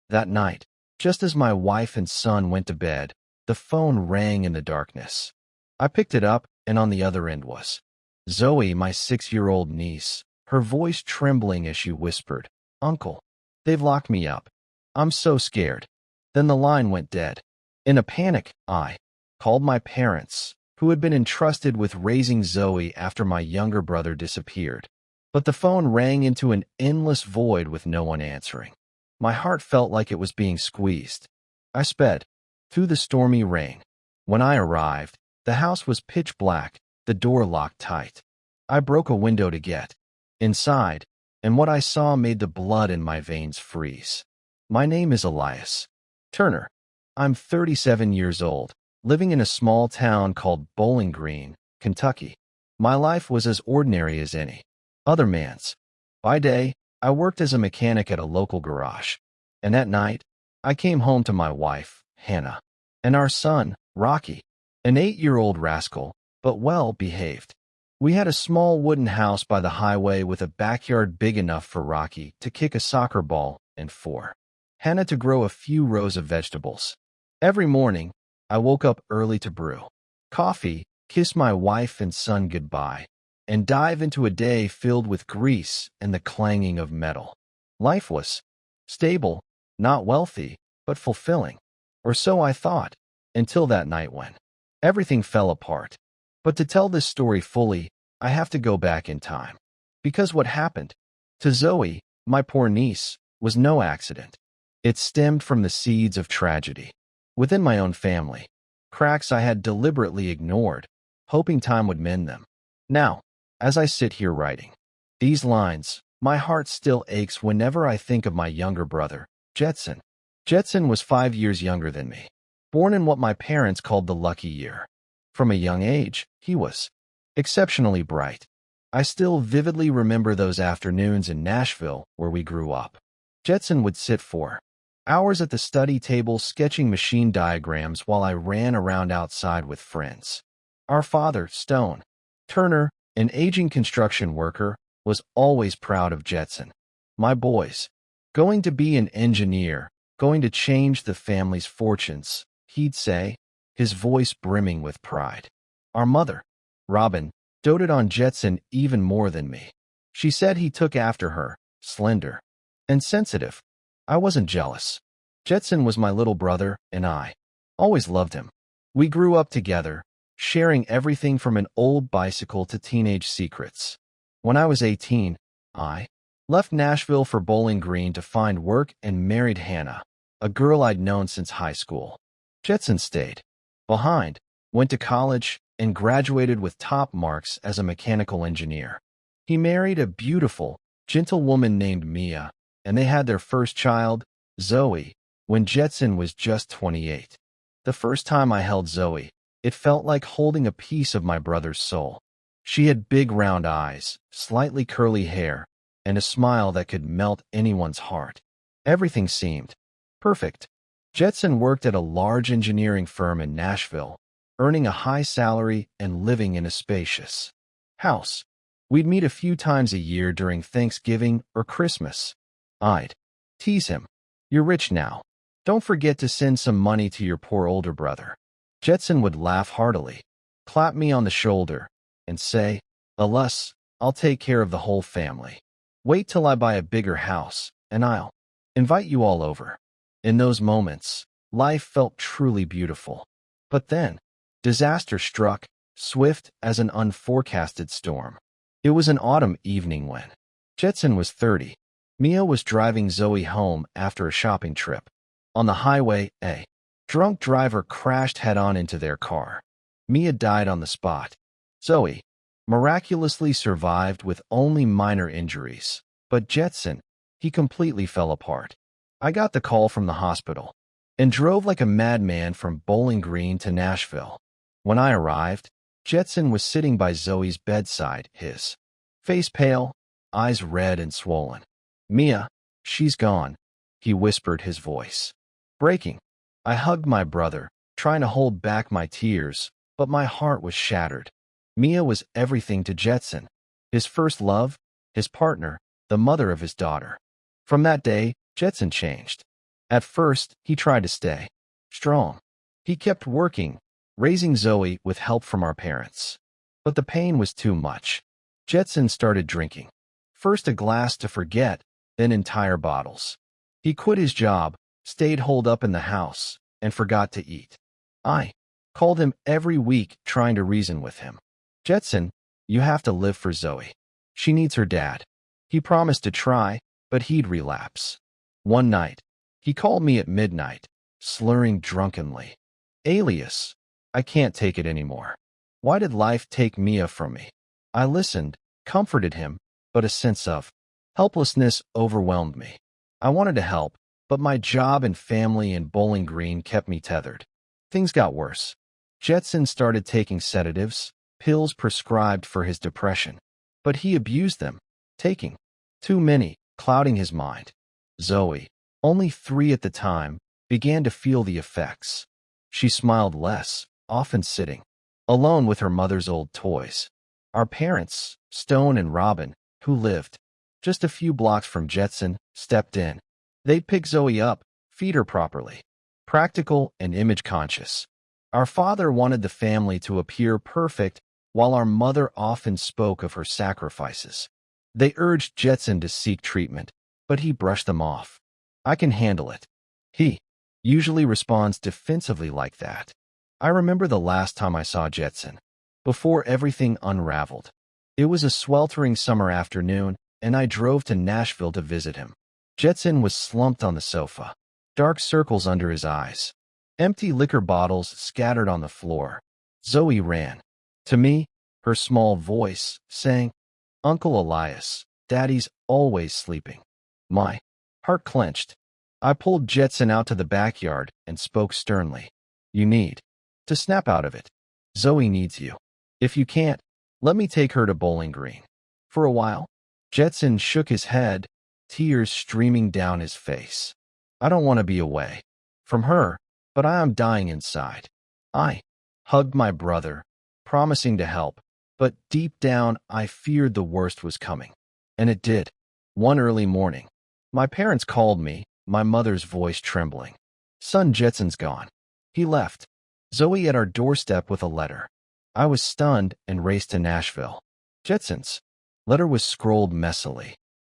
That night, just as my wife and son went to bed, the phone rang in the darkness. I picked it up, and on the other end was Zoe, my 6-year-old niece, her voice trembling as she whispered, "Uncle, they've locked me up. I'm so scared." Then the line went dead. In a panic, I called my parents, who had been entrusted with raising Zoe after my younger brother disappeared. But the phone rang into an endless void with no one answering. My heart felt like it was being squeezed. I sped through the stormy rain. When I arrived, the house was pitch black, the door locked tight. I broke a window to get inside, and what I saw made the blood in my veins freeze. My name is Elias Turner. I'm 37 years old, living in a small town called Bowling Green, Kentucky. My life was as ordinary as any other man's. By day, I worked as a mechanic at a local garage, and at night, I came home to my wife, Hannah, and our son, Rocky, an 8-year-old rascal, but well-behaved. We had a small wooden house by the highway with a backyard big enough for Rocky to kick a soccer ball and for Hannah to grow a few rows of vegetables. Every morning, I woke up early to brew coffee, kiss my wife and son goodbye, and dive into a day filled with grease and the clanging of metal. Life was stable, not wealthy, but fulfilling. Or so I thought, until that night when everything fell apart. But to tell this story fully, I have to go back in time. Because what happened to Zoe, my poor niece, was no accident. It stemmed from the seeds of tragedy within my own family, cracks I had deliberately ignored, hoping time would mend them. Now, as I sit here writing these lines, my heart still aches whenever I think of my younger brother, Jetson. Jetson was 5 years younger than me, born in what my parents called the lucky year. From a young age, he was exceptionally bright. I still vividly remember those afternoons in Nashville where we grew up. Jetson would sit for hours at the study table sketching machine diagrams while I ran around outside with friends. Our father, Stone Turner, an aging construction worker, was always proud of Jetson. "My boy's going to be an engineer, going to change the family's fortunes," he'd say, his voice brimming with pride. Our mother, Robin, doted on Jetson even more than me. She said he took after her, slender and sensitive. I wasn't jealous. Jetson was my little brother, and I always loved him. We grew up together, sharing everything from an old bicycle to teenage secrets. When I was 18, I left Nashville for Bowling Green to find work and married Hannah, a girl I'd known since high school. Jetson stayed behind, went to college, and graduated with top marks as a mechanical engineer. He married a beautiful, gentle woman named Mia, and they had their first child, Zoe, when Jetson was just 28. The first time I held Zoe, it felt like holding a piece of my brother's soul. She had big round eyes, slightly curly hair, and a smile that could melt anyone's heart. Everything seemed perfect. Jetson worked at a large engineering firm in Nashville, earning a high salary and living in a spacious house. We'd meet a few times a year during Thanksgiving or Christmas. I'd tease him, "You're rich now. Don't forget to send some money to your poor older brother." Jetson would laugh heartily, clap me on the shoulder, and say, "Alas, I'll take care of the whole family. Wait till I buy a bigger house, and I'll invite you all over." In those moments, life felt truly beautiful. But then, disaster struck, swift as an unforecasted storm. It was an autumn evening when Jetson was 30. Mia was driving Zoe home after a shopping trip. On the highway, a drunk driver crashed head-on into their car. Mia died on the spot. Zoe miraculously survived with only minor injuries. But Jetson, he completely fell apart. I got the call from the hospital and drove like a madman from Bowling Green to Nashville. When I arrived, Jetson was sitting by Zoe's bedside, his face pale, eyes red and swollen. "Mia, she's gone," he whispered, his voice breaking. I hugged my brother, trying to hold back my tears, but my heart was shattered. Mia was everything to Jetson, his first love, his partner, the mother of his daughter. From that day, Jetson changed. At first, he tried to stay strong. He kept working, raising Zoe with help from our parents. But the pain was too much. Jetson started drinking. First a glass to forget, then entire bottles. He quit his job, stayed holed up in the house, and forgot to eat. I called him every week trying to reason with him. Jetson, you have to live for Zoe. She needs her dad. He promised to try, but he'd relapse. One night, he called me at midnight, slurring drunkenly. Alias, I can't take it anymore. Why did life take Mia from me? I listened, comforted him, but a sense of helplessness overwhelmed me. I wanted to help, but my job and family in Bowling Green kept me tethered. Things got worse. Jetson started taking sedatives, pills prescribed for his depression. But he abused them, taking too many, clouding his mind. Zoe, only 3 at the time, began to feel the effects. She smiled less, often sitting alone with her mother's old toys. Our parents, Stone and Robin, who lived just a few blocks from Jetson, stepped in. They'd pick Zoe up, feed her properly. Practical and image-conscious. Our father wanted the family to appear perfect, while our mother often spoke of her sacrifices. They urged Jetson to seek treatment, but he brushed them off. I can handle it. He usually responds defensively like that. I remember the last time I saw Jetson, before everything unraveled. It was a sweltering summer afternoon, and I drove to Nashville to visit him. Jetson was slumped on the sofa, dark circles under his eyes, empty liquor bottles scattered on the floor. Zoe ran to me, her small voice saying, "Uncle Elias, Daddy's always sleeping." My heart clenched. I pulled Jetson out to the backyard and spoke sternly. "You need to snap out of it. Zoe needs you. If you can't, let me take her to Bowling Green for a while." Jetson shook his head, tears streaming down his face. "I don't want to be away from her, but I am dying inside." I hugged my brother, promising to help, but deep down I feared the worst was coming. And it did. One early morning, my parents called me, my mother's voice trembling. "Son, Jetson's gone. He left." Zoe at our doorstep with a letter. I was stunned and raced to Nashville. Jetson's letter was scrolled messily.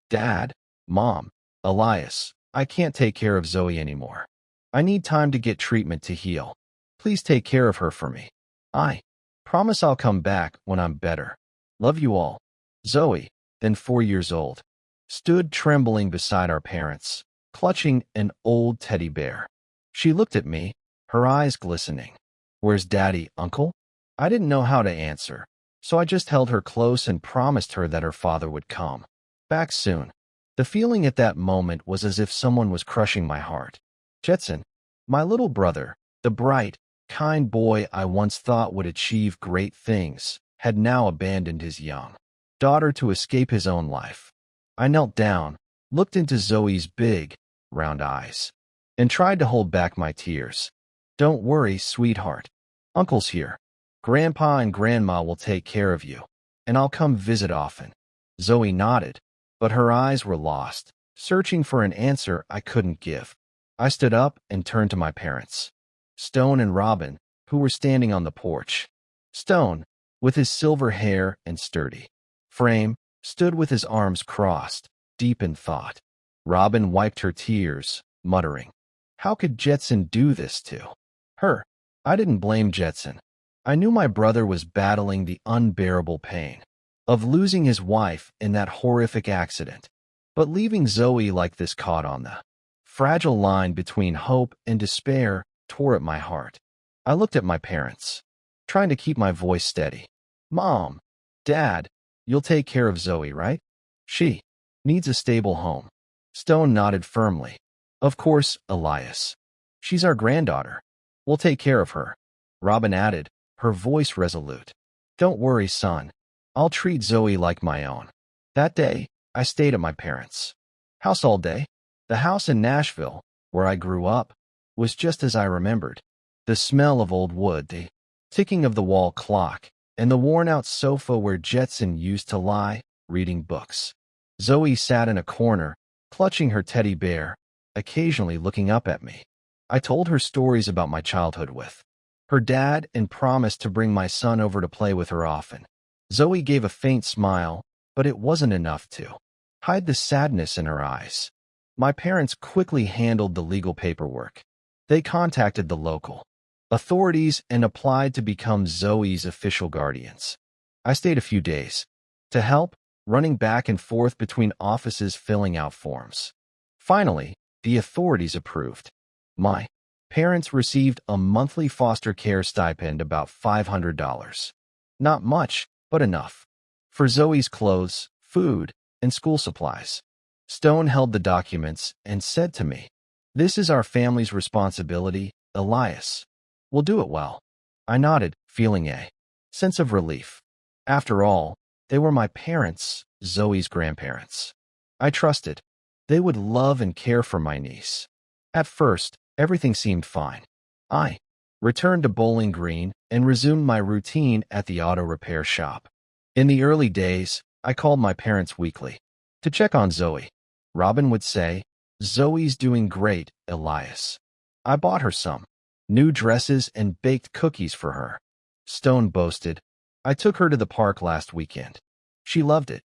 "Dad, Mom, Elias, I can't take care of Zoe anymore. I need time to get treatment to heal. Please take care of her for me. I promise I'll come back when I'm better. Love you all." Zoe, then 4 years old, stood trembling beside our parents, clutching an old teddy bear. She looked at me, her eyes glistening. "Where's Daddy, Uncle?" I didn't know how to answer, so I just held her close and promised her that her father would come back soon. The feeling at that moment was as if someone was crushing my heart. Jetson, my little brother, the bright, kind boy I once thought would achieve great things, had now abandoned his young daughter to escape his own life. I knelt down, looked into Zoe's big, round eyes, and tried to hold back my tears. "Don't worry, sweetheart. Uncle's here. Grandpa and Grandma will take care of you, and I'll come visit often." Zoe nodded, but her eyes were lost, searching for an answer I couldn't give. I stood up and turned to my parents, Stone and Robin, who were standing on the porch. Stone, with his silver hair and sturdy frame, stood with his arms crossed, deep in thought. Robin wiped her tears, muttering, "How could Jetson do this to her?" I didn't blame Jetson. I knew my brother was battling the unbearable pain of losing his wife in that horrific accident, but leaving Zoe like this caught on the fragile line between hope and despair tore at my heart. I looked at my parents, trying to keep my voice steady. "Mom, Dad, you'll take care of Zoe, right? She needs a stable home." Stone nodded firmly. "Of course, Elias. She's our granddaughter. We'll take care of her." Robin added, her voice resolute. "Don't worry, son. I'll treat Zoe like my own." That day, I stayed at my parents' house all day. The house in Nashville, where I grew up, was just as I remembered. The smell of old wood, the ticking of the wall clock, and the worn-out sofa where Jetson used to lie, reading books. Zoe sat in a corner, clutching her teddy bear, occasionally looking up at me. I told her stories about my childhood with her dad and promised to bring my son over to play with her often. Zoe gave a faint smile, but it wasn't enough to hide the sadness in her eyes. My parents quickly handled the legal paperwork. They contacted the local authorities and applied to become Zoe's official guardians. I stayed a few days to help, running back and forth between offices filling out forms. Finally, the authorities approved. My parents received a monthly foster care stipend, about $500. Not much, but enough for Zoe's clothes, food, and school supplies. Stone held the documents and said to me, "This is our family's responsibility, Elias. We'll do it well." I nodded, feeling a sense of relief. After all, they were my parents, Zoe's grandparents. I trusted they would love and care for my niece. At first, everything seemed fine. I returned to Bowling Green and resumed my routine at the auto repair shop. In the early days, I called my parents weekly to check on Zoe. Robin would say, "Zoe's doing great, Elias." I bought her some new dresses and baked cookies for her. Stone boasted, "I took her to the park last weekend. She loved it."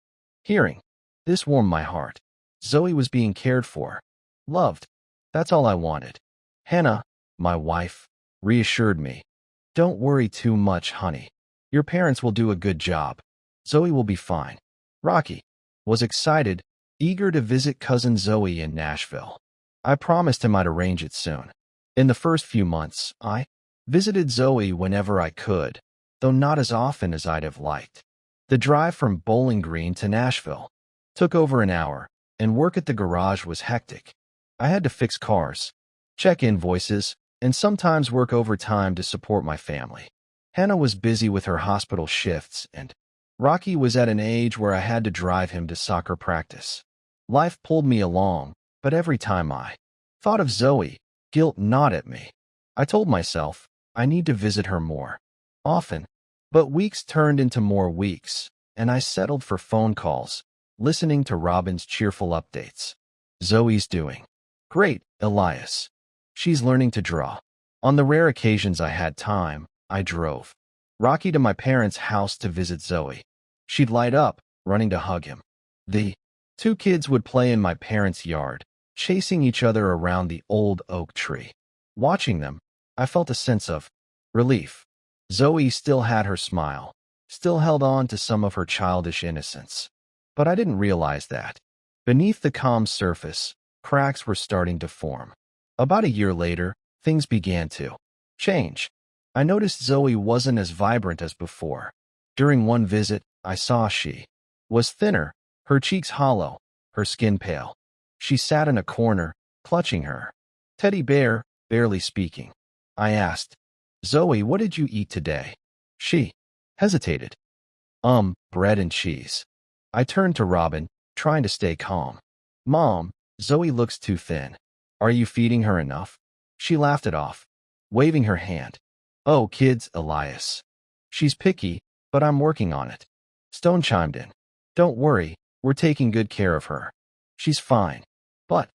Hearing this warmed my heart. Zoe was being cared for, loved. That's all I wanted. Hannah, my wife, reassured me. "Don't worry too much, honey. Your parents will do a good job. Zoe will be fine." Rocky was excited, eager to visit cousin Zoe in Nashville. I promised him I'd arrange it soon. In the first few months, I visited Zoe whenever I could, though not as often as I'd have liked. The drive from Bowling Green to Nashville took over an hour, and work at the garage was hectic. I had to fix cars, check invoices, and sometimes work overtime to support my family. Hannah was busy with her hospital shifts, and Rocky was at an age where I had to drive him to soccer practice. Life pulled me along, but every time I thought of Zoe, guilt gnawed at me. I told myself I need to visit her more often, but weeks turned into more weeks, and I settled for phone calls, listening to Robin's cheerful updates. "Zoe's doing great, Elias. She's learning to draw." On the rare occasions I had time, I drove Rocky to my parents' house to visit Zoe. She'd light up, running to hug him. The two kids would play in my parents' yard, chasing each other around the old oak tree. Watching them, I felt a sense of relief. Zoe still had her smile, still held on to some of her childish innocence. But I didn't realize that beneath the calm surface, cracks were starting to form. About a year later, things began to change. I noticed Zoe wasn't as vibrant as before. During one visit, I saw she was thinner, her cheeks hollow, her skin pale. She sat in a corner, clutching her teddy bear, barely speaking. I asked, "Zoe, what did you eat today?" She hesitated. Bread and cheese." I turned to Robin, trying to stay calm. "Mom, Zoe looks too thin. Are you feeding her enough?" She laughed it off, waving her hand. "Oh, kids, Elias. She's picky, but I'm working on it." Stone chimed in. "Don't worry, we're taking good care of her. She's fine." But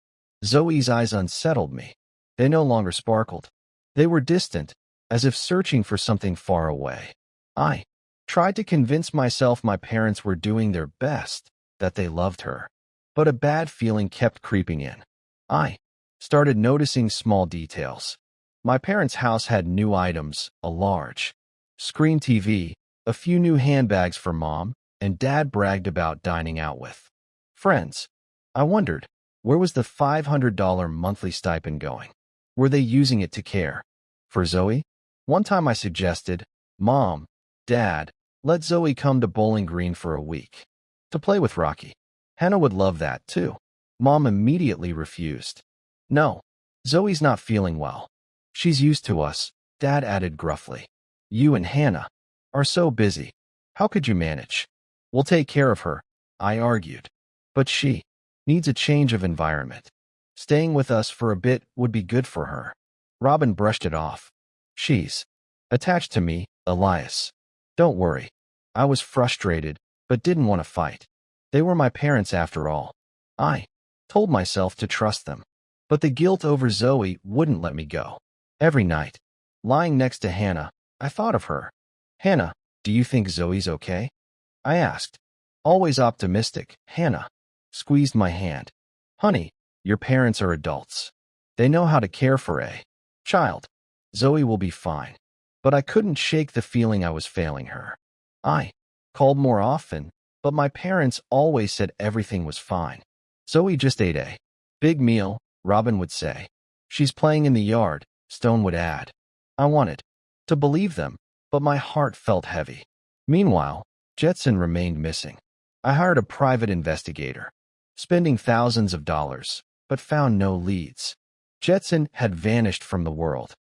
Zoe's eyes unsettled me. They no longer sparkled. They were distant, as if searching for something far away. I tried to convince myself my parents were doing their best, that they loved her. But a bad feeling kept creeping in. I started noticing small details. My parents' house had new items, a large screen TV, a few new handbags for Mom, and Dad bragged about dining out with friends. I wondered, where was the $500 monthly stipend going? Were they using it to care for Zoe? One time I suggested, "Mom, Dad, let Zoe come to Bowling Green for a week to play with Rocky. Hannah would love that, too." Mom immediately refused. "No, Zoe's not feeling well. She's used to us," Dad added gruffly. "You and Hannah are so busy. How could you manage?" "We'll take care of her," I argued. "But she needs a change of environment. Staying with us for a bit would be good for her." Robin brushed it off. "She's attached to me, Elias. Don't worry." I was frustrated, but didn't want to fight. They were my parents after all. I told myself to trust them. But the guilt over Zoe wouldn't let me go. Every night, lying next to Hannah, I thought of her. Hannah, do you think Zoe's okay? I asked. Always optimistic, Hannah squeezed my hand. Honey, your parents are adults. They know how to care for a child. Zoe will be fine. But I couldn't shake the feeling I was failing her. I called more often, but my parents always said everything was fine. Zoe just ate a big meal, Robin would say. She's playing in the yard, Stone would add. I wanted to believe them, but my heart felt heavy. Meanwhile, Jetson remained missing. I hired a private investigator, spending thousands of dollars, but found no leads. Jetson had vanished from the world.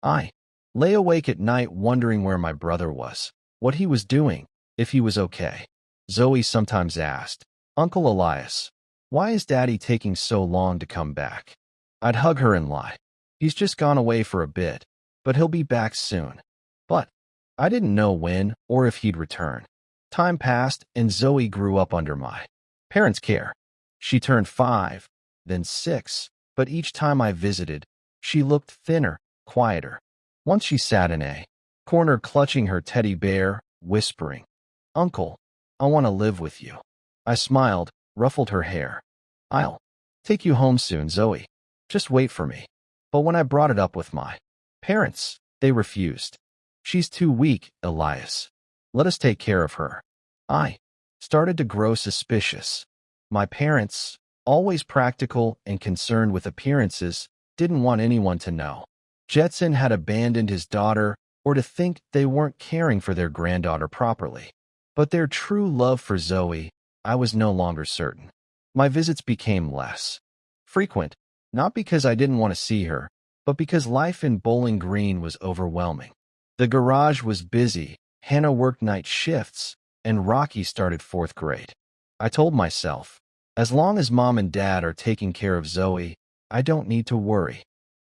I lay awake at night wondering where my brother was, what he was doing, if he was okay. Zoe sometimes asked, Uncle Elias, why is Daddy taking so long to come back? I'd hug her and lie. He's just gone away for a bit, but he'll be back soon. But I didn't know when or if he'd return. Time passed and Zoe grew up under my parents' care. She turned 5, then 6, but each time I visited, she looked thinner, quieter. Once she sat in a corner clutching her teddy bear, whispering, Uncle, I want to live with you. I smiled, ruffled her hair. I'll take you home soon, Zoe. Just wait for me. But when I brought it up with my parents, they refused. She's too weak, Elias. Let us take care of her. I started to grow suspicious. My parents, always practical and concerned with appearances, didn't want anyone to know Jetson had abandoned his daughter or to think they weren't caring for their granddaughter properly. But their true love for Zoe, I was no longer certain. My visits became less frequent, not because I didn't want to see her, but because life in Bowling Green was overwhelming. The garage was busy, Hannah worked night shifts, and Rocky started 4th grade. I told myself, as long as Mom and Dad are taking care of Zoe, I don't need to worry.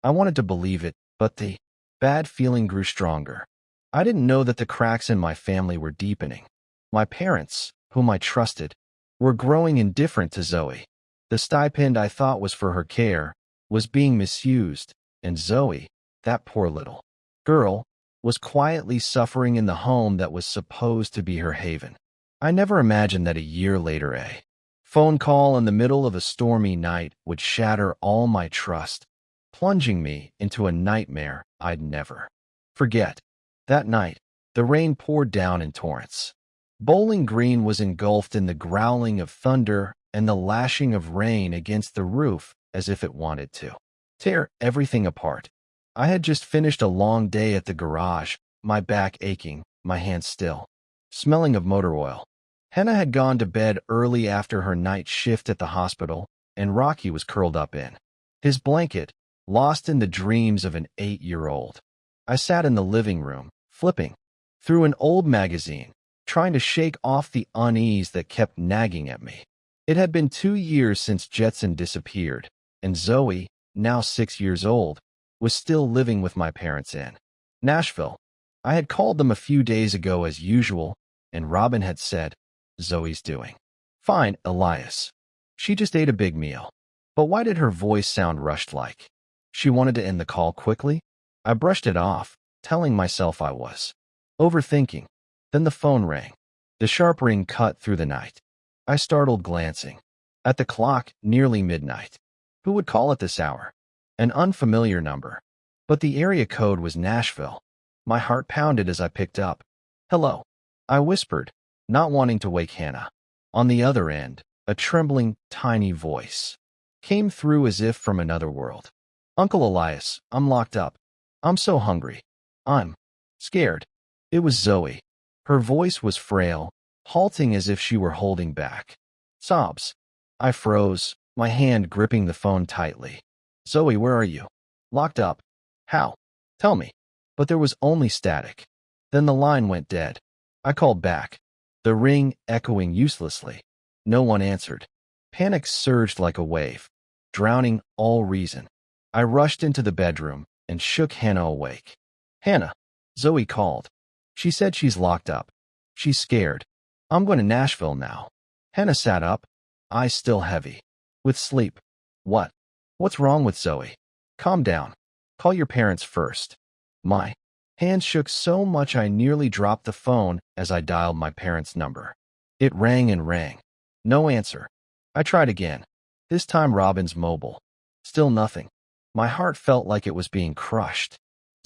I wanted to believe it, but the bad feeling grew stronger. I didn't know that the cracks in my family were deepening. My parents, whom I trusted, were growing indifferent to Zoe. The stipend I thought was for her care was being misused, and Zoe, that poor little girl, was quietly suffering in the home that was supposed to be her haven. I never imagined that a year later a phone call in the middle of a stormy night would shatter all my trust, plunging me into a nightmare I'd never forget. That night, the rain poured down in torrents. Bowling Green was engulfed in the growling of thunder and the lashing of rain against the roof as if it wanted to tear everything apart. I had just finished a long day at the garage, my back aching, my hands still smelling of motor oil. Hannah had gone to bed early after her night shift at the hospital, and Rocky was curled up in his blanket, lost in the dreams of an 8-year-old. I sat in the living room, flipping through an old magazine, trying to shake off the unease that kept nagging at me. It had been 2 years since Jetson disappeared, and Zoe, now 6 years old, was still living with my parents in Nashville. I had called them a few days ago as usual, and Robin had said, Zoe's doing fine, Elias. She just ate a big meal. But why did her voice sound rushed like she wanted to end the call quickly? I brushed it off, telling myself I was overthinking. Then the phone rang. The sharp ring cut through the night. I startled, glancing at the clock, nearly midnight. Who would call at this hour? An unfamiliar number. But the area code was Nashville. My heart pounded as I picked up. Hello, I whispered, not wanting to wake Hannah. On the other end, a trembling, tiny voice came through as if from another world. Uncle Elias, I'm locked up. I'm so hungry. I'm scared. It was Zoe. Her voice was frail, halting as if she were holding back sobs. I froze, my hand gripping the phone tightly. Zoe, where are you? Locked up. How? Tell me. But there was only static. Then the line went dead. I called back, the ring echoing uselessly. No one answered. Panic surged like a wave, drowning all reason. I rushed into the bedroom and shook Hannah awake. Hannah, Zoe called. She said she's locked up. She's scared. I'm going to Nashville now. Hannah sat up, eyes still heavy with sleep. What What's wrong with Zoe? Calm down. Call your parents first. My hand shook so much I nearly dropped the phone as I dialed my parents' number. It rang and rang. No answer. I tried again. This time Robin's mobile. Still nothing. My heart felt like it was being crushed.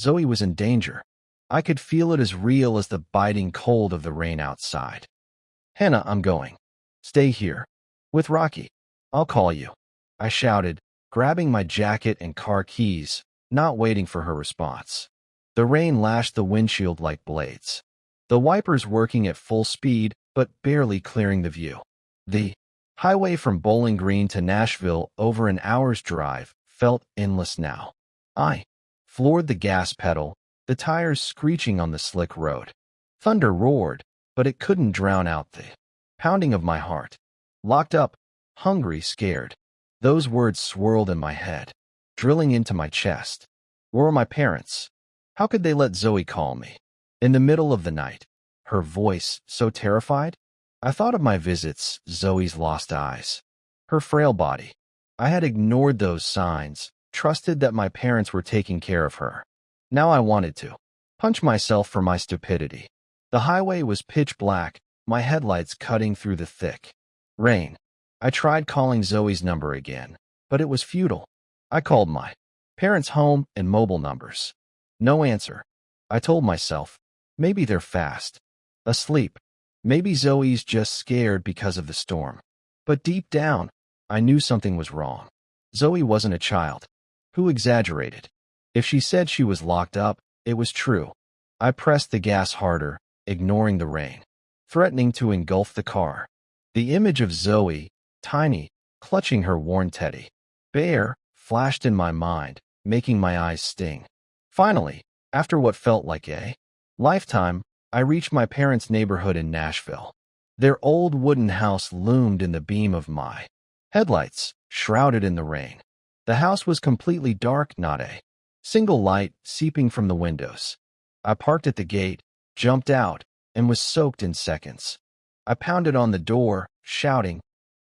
Zoe was in danger. I could feel it as real as the biting cold of the rain outside. Hannah, I'm going. Stay here. With Rocky. I'll call you. I shouted, grabbing my jacket and car keys, not waiting for her response. The rain lashed the windshield like blades. The wipers working at full speed, but barely clearing the view. The highway from Bowling Green to Nashville, over an hour's drive, felt endless now. I floored the gas pedal, the tires screeching on the slick road. Thunder roared, but it couldn't drown out the pounding of my heart. Locked up, hungry, scared. Those words swirled in my head, drilling into my chest. Where were my parents? How could they let Zoe call me? In the middle of the night, her voice so terrified? I thought of my visits, Zoe's lost eyes, her frail body. I had ignored those signs, trusted that my parents were taking care of her. Now I wanted to punch myself for my stupidity. The highway was pitch black, my headlights cutting through the thick rain. I tried calling Zoe's number again, but it was futile. I called my parents' home and mobile numbers. No answer. I told myself, maybe they're fast asleep. Maybe Zoe's just scared because of the storm. But deep down, I knew something was wrong. Zoe wasn't a child. Who exaggerated? If she said she was locked up, it was true. I pressed the gas harder, ignoring the rain, threatening to engulf the car. The image of Zoe, tiny, clutching her worn teddy bear, flashed in my mind, making my eyes sting. Finally, after what felt like a lifetime, I reached my parents' neighborhood in Nashville. Their old wooden house loomed in the beam of my headlights, shrouded in the rain. The house was completely dark, not a single light seeping from the windows. I parked at the gate, jumped out, and was soaked in seconds. I pounded on the door, shouting,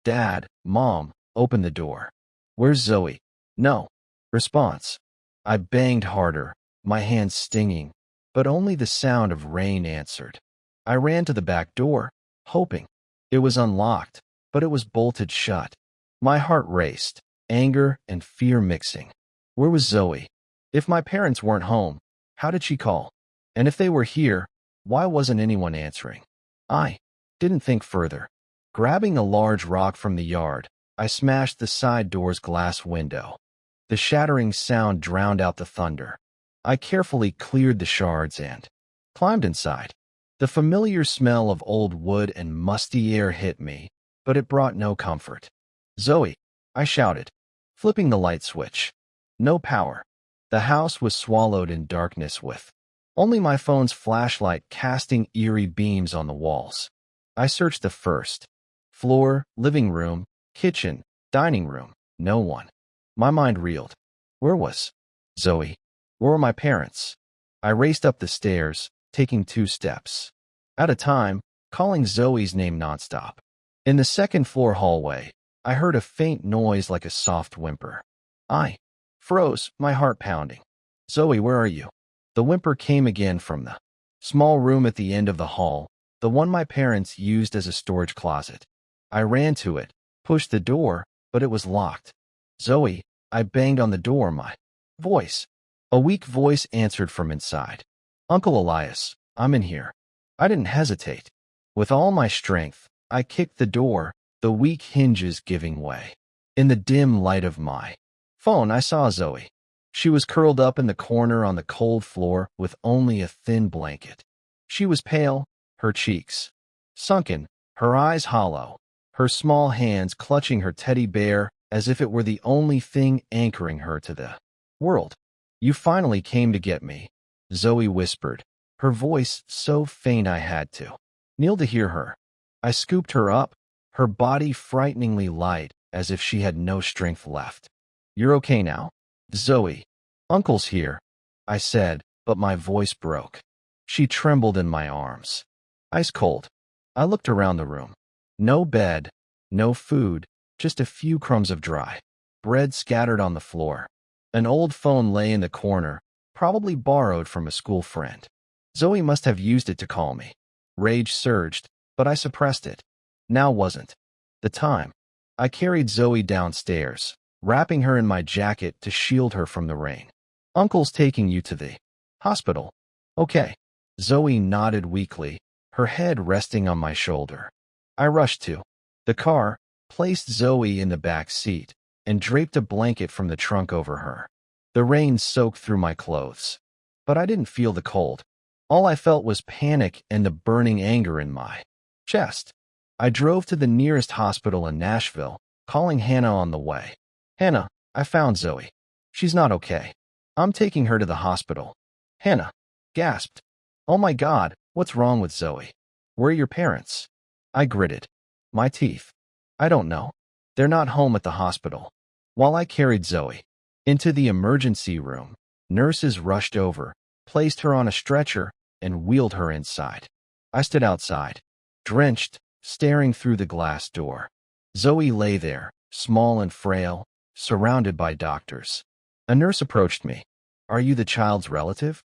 "Dad, Mom, open the door. Where's Zoe?" No response. I banged harder, my hands stinging, but only the sound of rain answered. I ran to the back door, hoping. It was unlocked, but it was bolted shut. My heart raced, anger and fear mixing. Where was Zoe? If my parents weren't home, how did she call? And if they were here, why wasn't anyone answering? I didn't think further. Grabbing a large rock from the yard, I smashed the side door's glass window. The shattering sound drowned out the thunder. I carefully cleared the shards and climbed inside. The familiar smell of old wood and musty air hit me, but it brought no comfort. "Zoe," I shouted, flipping the light switch. No power. The house was swallowed in darkness with only my phone's flashlight casting eerie beams on the walls. I searched the first floor, living room, kitchen, dining room. No one. My mind reeled. Where was Zoe? Where were my parents? I raced up the stairs, taking 2 steps at a time, calling Zoe's name nonstop. In the second-floor hallway, I heard a faint noise like a soft whimper. I froze, my heart pounding. "Zoe, where are you?" The whimper came again from the small room at the end of the hall, the one my parents used as a storage closet. I ran to it, pushed the door, but it was locked. "Zoe," I banged on the door, my voice. A weak voice answered from inside. "Uncle Elias, I'm in here." I didn't hesitate. With all my strength, I kicked the door, the weak hinges giving way. In the dim light of my phone, I saw Zoe. She was curled up in the corner on the cold floor with only a thin blanket. She was pale, her cheeks sunken, her eyes hollow, her small hands clutching her teddy bear as if it were the only thing anchoring her to the world. "You finally came to get me," Zoe whispered, her voice so faint I had to kneel to hear her. I scooped her up, her body frighteningly light, as if she had no strength left. "You're okay now, Zoe? Uncle's here," I said, but my voice broke. She trembled in my arms. Ice cold. I looked around the room. No bed, no food, just a few crumbs of dry bread scattered on the floor. An old phone lay in the corner, probably borrowed from a school friend. Zoe must have used it to call me. Rage surged, but I suppressed it. Now wasn't the time. I carried Zoe downstairs, wrapping her in my jacket to shield her from the rain. Uncle's taking you to the hospital. Okay. Zoe nodded weakly, her head resting on my shoulder. I rushed to the car, placed Zoe in the back seat, and draped a blanket from the trunk over her. The rain soaked through my clothes, but I didn't feel the cold. All I felt was panic and the burning anger in my chest. I drove to the nearest hospital in Nashville, calling Hannah on the way. Hannah, I found Zoe. She's not okay. I'm taking her to the hospital. Hannah gasped. Oh my God, what's wrong with Zoe? Where are your parents? I gritted my teeth. I don't know. They're not home at the hospital. While I carried Zoe into the emergency room, nurses rushed over, placed her on a stretcher, and wheeled her inside. I stood outside, drenched, staring through the glass door. Zoe lay there, small and frail, surrounded by doctors. A nurse approached me. Are you the child's relative?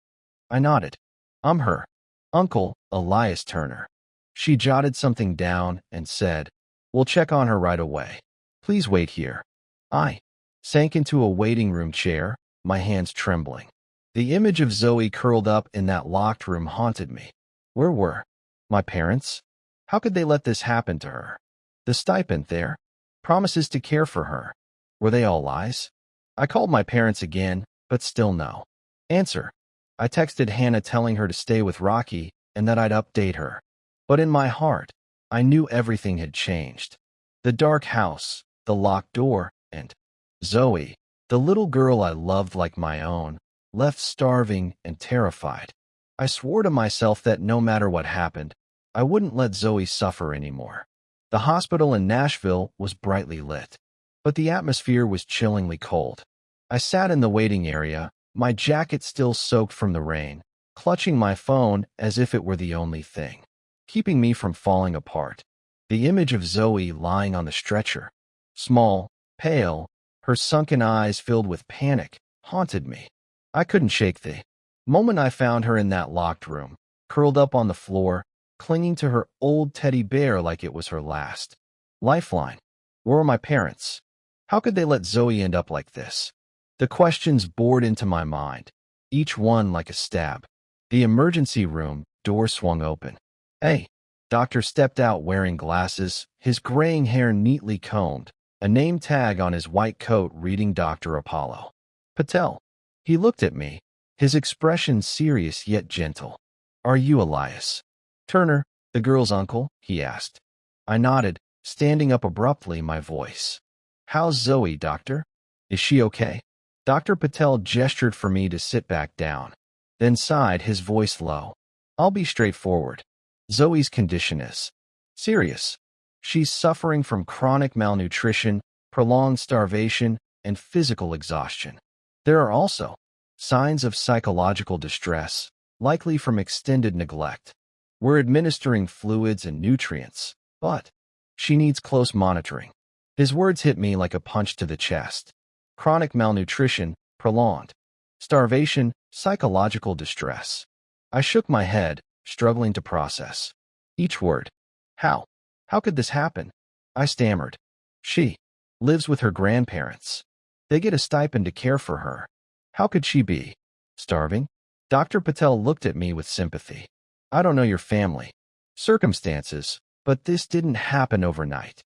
I nodded. I'm her uncle, Elias Turner. She jotted something down and said, We'll check on her right away. Please wait here. I sank into a waiting room chair, my hands trembling. The image of Zoe curled up in that locked room haunted me. Where were my parents? How could they let this happen to her? The stipend there, promises to care for her. Were they all lies? I called my parents again, but still no answer. I texted Hannah telling her to stay with Rocky and that I'd update her. But in my heart, I knew everything had changed. The dark house, the locked door, and Zoe, the little girl I loved like my own, left starving and terrified. I swore to myself that no matter what happened, I wouldn't let Zoe suffer anymore. The hospital in Nashville was brightly lit, but the atmosphere was chillingly cold. I sat in the waiting area, my jacket still soaked from the rain, clutching my phone as if it were the only thing keeping me from falling apart. The image of Zoe lying on the stretcher, small, pale, her sunken eyes filled with panic, haunted me. I couldn't shake the moment I found her in that locked room, curled up on the floor, clinging to her old teddy bear like it was her last lifeline. Where were my parents? How could they let Zoe end up like this? The questions bored into my mind, each one like a stab. The emergency room door swung open. Hey, doctor stepped out wearing glasses, his graying hair neatly combed, a name tag on his white coat reading Dr. Apollo Patel. He looked at me, his expression serious yet gentle. Are you Elias Turner, the girl's uncle? He asked. I nodded, standing up abruptly, my voice. How's Zoe, doctor? Is she okay? Dr. Patel gestured for me to sit back down, then sighed, his voice low. I'll be straightforward. Zoe's condition is serious. She's suffering from chronic malnutrition, prolonged starvation, and physical exhaustion. There are also signs of psychological distress, likely from extended neglect. We're administering fluids and nutrients, but she needs close monitoring. His words hit me like a punch to the chest. Chronic malnutrition, prolonged starvation, psychological distress. I shook my head, struggling to process each word. How? How could this happen? I stammered. She lives with her grandparents. They get a stipend to care for her. How could she be starving? Dr. Patel looked at me with sympathy. I don't know your family circumstances, but this didn't happen overnight.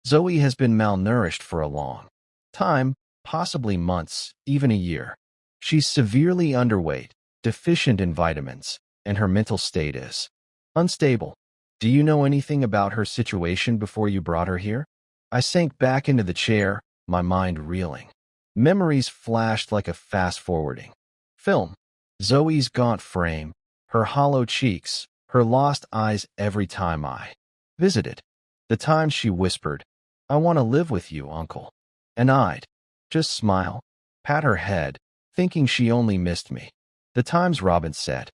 Zoe has been malnourished for a long time, possibly months, even a year. She's severely underweight, deficient in vitamins, and her mental state is unstable. Do you know anything about her situation before you brought her here? I sank back into the chair, my mind reeling. Memories flashed like a fast-forwarding film. Zoe's gaunt frame, her hollow cheeks, her lost eyes every time I visited. The times she whispered, I want to live with you, uncle. And I'd just smile, pat her head, thinking she only missed me. The times Robin said,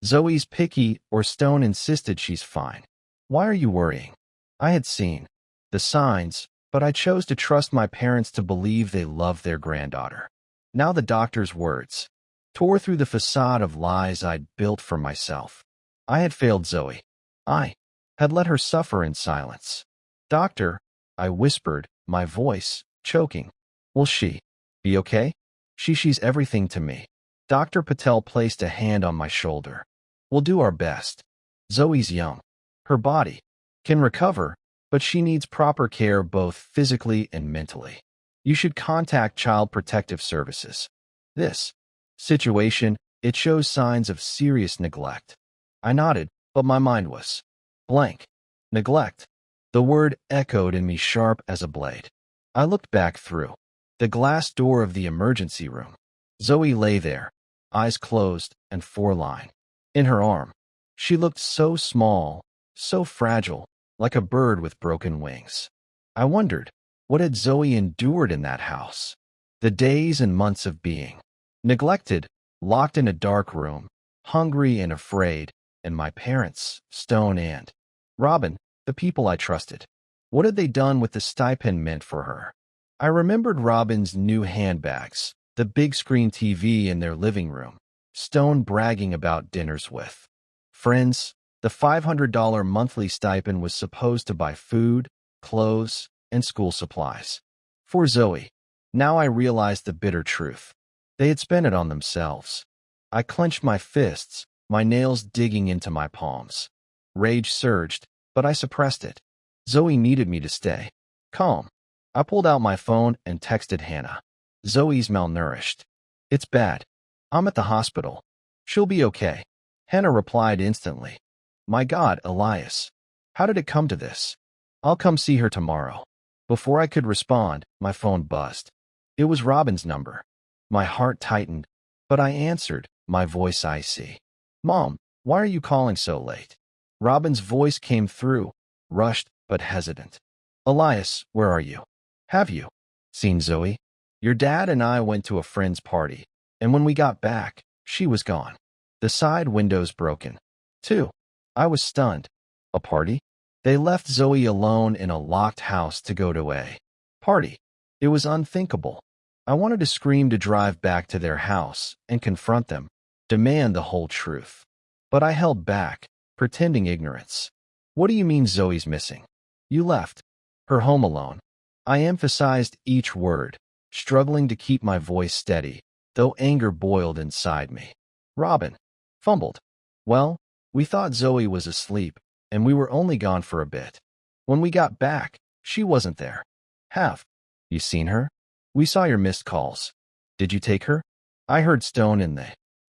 Zoe's picky, or Stone insisted she's fine. Why are you worrying? I had seen the signs, but I chose to trust my parents to believe they loved their granddaughter. Now the doctor's words tore through the facade of lies I'd built for myself. I had failed Zoe. I had let her suffer in silence. Doctor, I whispered, my voice choking. Will she be okay? She's everything to me. Dr. Patel placed a hand on my shoulder. We'll do our best. Zoe's young. Her body can recover, but she needs proper care both physically and mentally. You should contact Child Protective Services. This situation, it shows signs of serious neglect. I nodded, but my mind was blank. Neglect. The word echoed in me sharp as a blade. I looked back through the glass door of the emergency room. Zoe lay there, eyes closed and four-lined. In her arm, she looked so small, so fragile, like a bird with broken wings. I wondered, what had Zoe endured in that house? The days and months of being neglected, locked in a dark room, hungry and afraid, and my parents, Stone and Robin, the people I trusted. What had they done with the stipend meant for her? I remembered Robin's new handbags, the big screen TV in their living room, Stone bragging about dinners with friends. The $500 monthly stipend was supposed to buy food, clothes, and school supplies. For Zoe, now I realized the bitter truth. They had spent it on themselves. I clenched my fists, my nails digging into my palms. Rage surged, but I suppressed it. Zoe needed me to stay calm. I pulled out my phone and texted Hannah. Zoe's malnourished. It's bad. I'm at the hospital. She'll be okay. Hannah replied instantly. My God, Elias. How did it come to this? I'll come see her tomorrow. Before I could respond, my phone buzzed. It was Robin's number. My heart tightened, but I answered, my voice icy. Mom, why are you calling so late? Robin's voice came through, rushed but hesitant. Elias, where are you? Have you seen Zoe? Your dad and I went to a friend's party, and when we got back, she was gone. The side windows broken, too. I was stunned. A party? They left Zoe alone in a locked house to go to a party. It was unthinkable. I wanted to scream to drive back to their house and confront them, demand the whole truth. But I held back, pretending ignorance. What do you mean Zoe's missing? You left her home alone. I emphasized each word, struggling to keep my voice steady, though anger boiled inside me. Robin fumbled. Well, we thought Zoe was asleep, and we were only gone for a bit. When we got back, she wasn't there. Have you seen her? We saw your missed calls. Did you take her? I heard Stone in the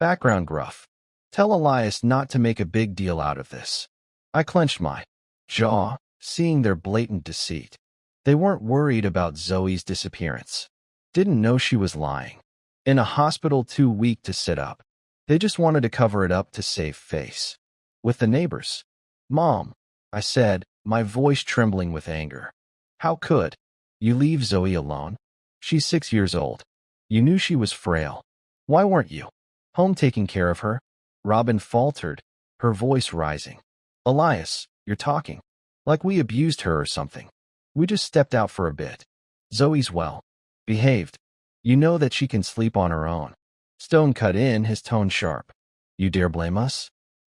background gruff. Tell Elias not to make a big deal out of this. I clenched my jaw, seeing their blatant deceit. They weren't worried about Zoe's disappearance. Didn't know she was lying. In a hospital too weak to sit up. They just wanted to cover it up to save face. With the neighbors. Mom, I said, my voice trembling with anger. How could you leave Zoe alone? She's 6 years old. You knew she was frail. Why weren't you home taking care of her? Robin faltered, her voice rising. Elias, you're talking like we abused her or something. We just stepped out for a bit. Zoe's well behaved. You know that she can sleep on her own. Stone cut in, his tone sharp. You dare blame us?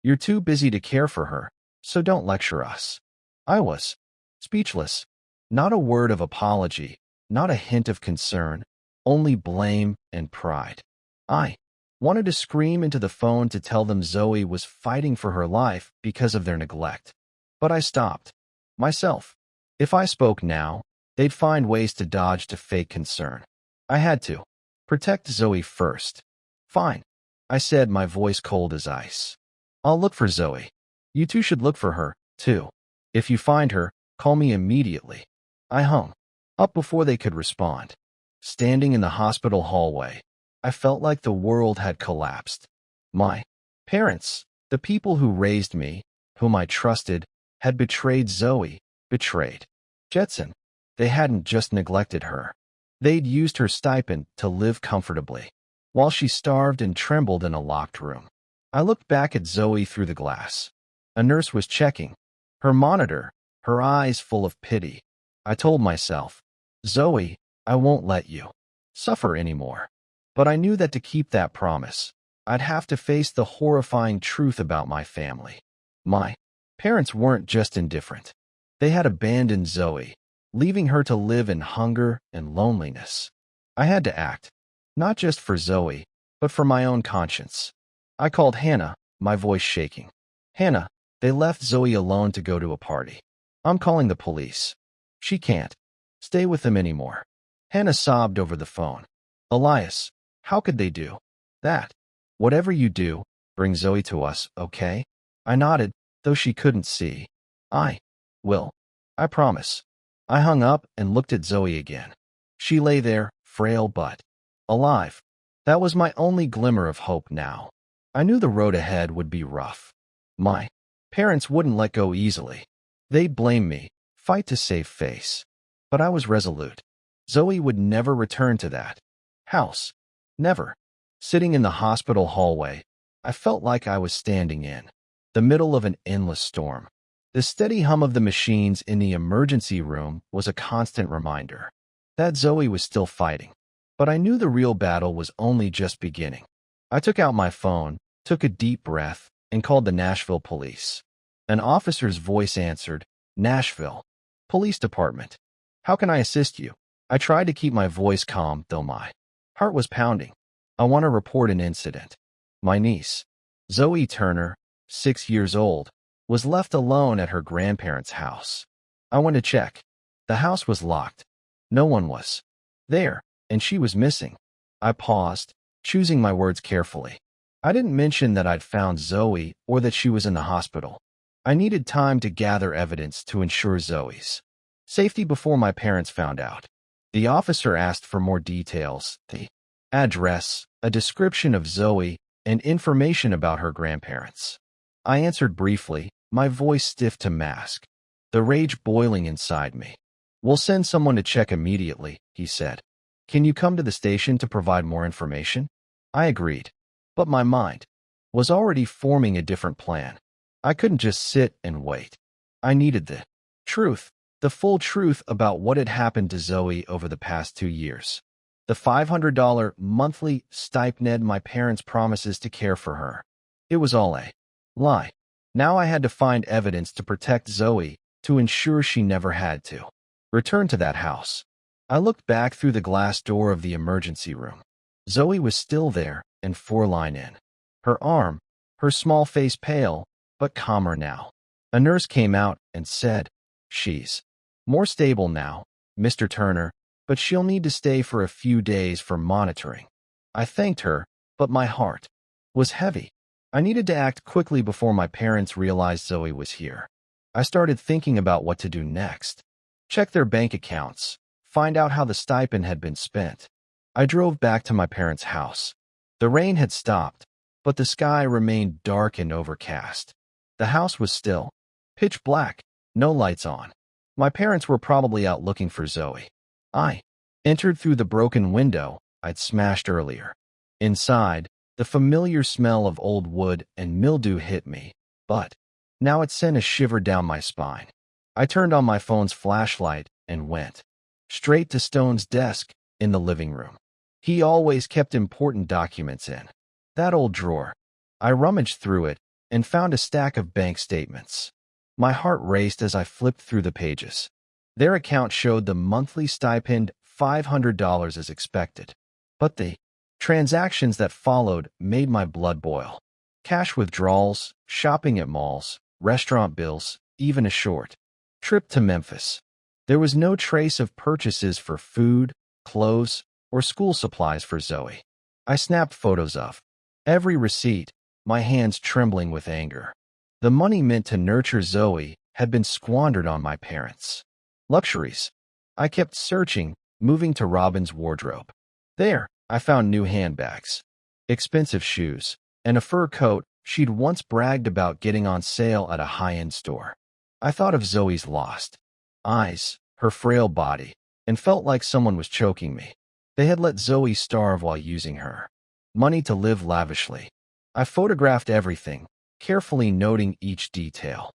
You're too busy to care for her, so don't lecture us. I was speechless. Not a word of apology, not a hint of concern, only blame and pride. I wanted to scream into the phone to tell them Zoe was fighting for her life because of their neglect. But I stopped myself. If I spoke now, they'd find ways to dodge to fake concern. I had to protect Zoe first. Fine, I said, my voice cold as ice. I'll look for Zoe. You two should look for her, too. If you find her, call me immediately. I hung up before they could respond. Standing in the hospital hallway, I felt like the world had collapsed. My parents, the people who raised me, whom I trusted, had betrayed Zoe, betrayed Jetson. They hadn't just neglected her. They'd used her stipend to live comfortably, while she starved and trembled in a locked room. I looked back at Zoe through the glass. A nurse was checking her monitor, her eyes full of pity. I told myself, Zoe, I won't let you suffer anymore. But I knew that to keep that promise, I'd have to face the horrifying truth about my family. My parents weren't just indifferent. They had abandoned Zoe, leaving her to live in hunger and loneliness. I had to act, not just for Zoe, but for my own conscience. I called Hannah, my voice shaking. Hannah, they left Zoe alone to go to a party. I'm calling the police. She can't stay with them anymore. Hannah sobbed over the phone. Elias, how could they do that? Whatever you do, bring Zoe to us, okay? I nodded, though she couldn't see. I will. I promise. I hung up and looked at Zoe again. She lay there, frail but alive. That was my only glimmer of hope now. I knew the road ahead would be rough. My parents wouldn't let go easily. They'd blame me, fight to save face. But I was resolute. Zoe would never return to that house. Never. Sitting in the hospital hallway, I felt like I was standing in the middle of an endless storm. The steady hum of the machines in the emergency room was a constant reminder that Zoe was still fighting. But I knew the real battle was only just beginning. I took out my phone, took a deep breath, and called the Nashville police. An officer's voice answered, Nashville Police Department. How can I assist you? I tried to keep my voice calm, though my heart was pounding. I want to report an incident. My niece, Zoe Turner, 6 years old, was left alone at her grandparents' house. I went to check. The house was locked. No one was there, and she was missing. I paused, choosing my words carefully. I didn't mention that I'd found Zoe or that she was in the hospital. I needed time to gather evidence to ensure Zoe's safety before my parents found out. The officer asked for more details, the address, a description of Zoe, and information about her grandparents. I answered briefly, my voice stiff to mask, the rage boiling inside me. We'll send someone to check immediately, he said. Can you come to the station to provide more information? I agreed, but my mind was already forming a different plan. I couldn't just sit and wait. I needed the truth, the full truth about what had happened to Zoe over the past 2 years. The $500 monthly stipend, my parents' promises to care for her. It was all a lie. Now I had to find evidence to protect Zoe, to ensure she never had to return to that house. I looked back through the glass door of the emergency room. Zoe was still there and 4 line in. Her arm, her small face pale, but calmer now. A nurse came out and said, She's more stable now, Mr. Turner, but she'll need to stay for a few days for monitoring. I thanked her, but my heart was heavy. I needed to act quickly before my parents realized Zoe was here. I started thinking about what to do next. Check their bank accounts, find out how the stipend had been spent. I drove back to my parents' house. The rain had stopped, but the sky remained dark and overcast. The house was still, pitch black, no lights on. My parents were probably out looking for Zoe. I entered through the broken window I'd smashed earlier. Inside, the familiar smell of old wood and mildew hit me, but now it sent a shiver down my spine. I turned on my phone's flashlight and went straight to Stone's desk in the living room. He always kept important documents in that old drawer. I rummaged through it and found a stack of bank statements. My heart raced as I flipped through the pages. Their account showed the monthly stipend $500 as expected, but the transactions that followed made my blood boil. Cash withdrawals, shopping at malls, restaurant bills, even a short trip to Memphis. There was no trace of purchases for food, clothes, or school supplies for Zoe. I snapped photos of every receipt, my hands trembling with anger. The money meant to nurture Zoe had been squandered on my parents. Luxuries. I kept searching, moving to Robin's wardrobe. There, I found new handbags, expensive shoes, and a fur coat she'd once bragged about getting on sale at a high-end store. I thought of Zoe's lost eyes, her frail body, and felt like someone was choking me. They had let Zoe starve while using her money to live lavishly. I photographed everything, carefully noting each detail.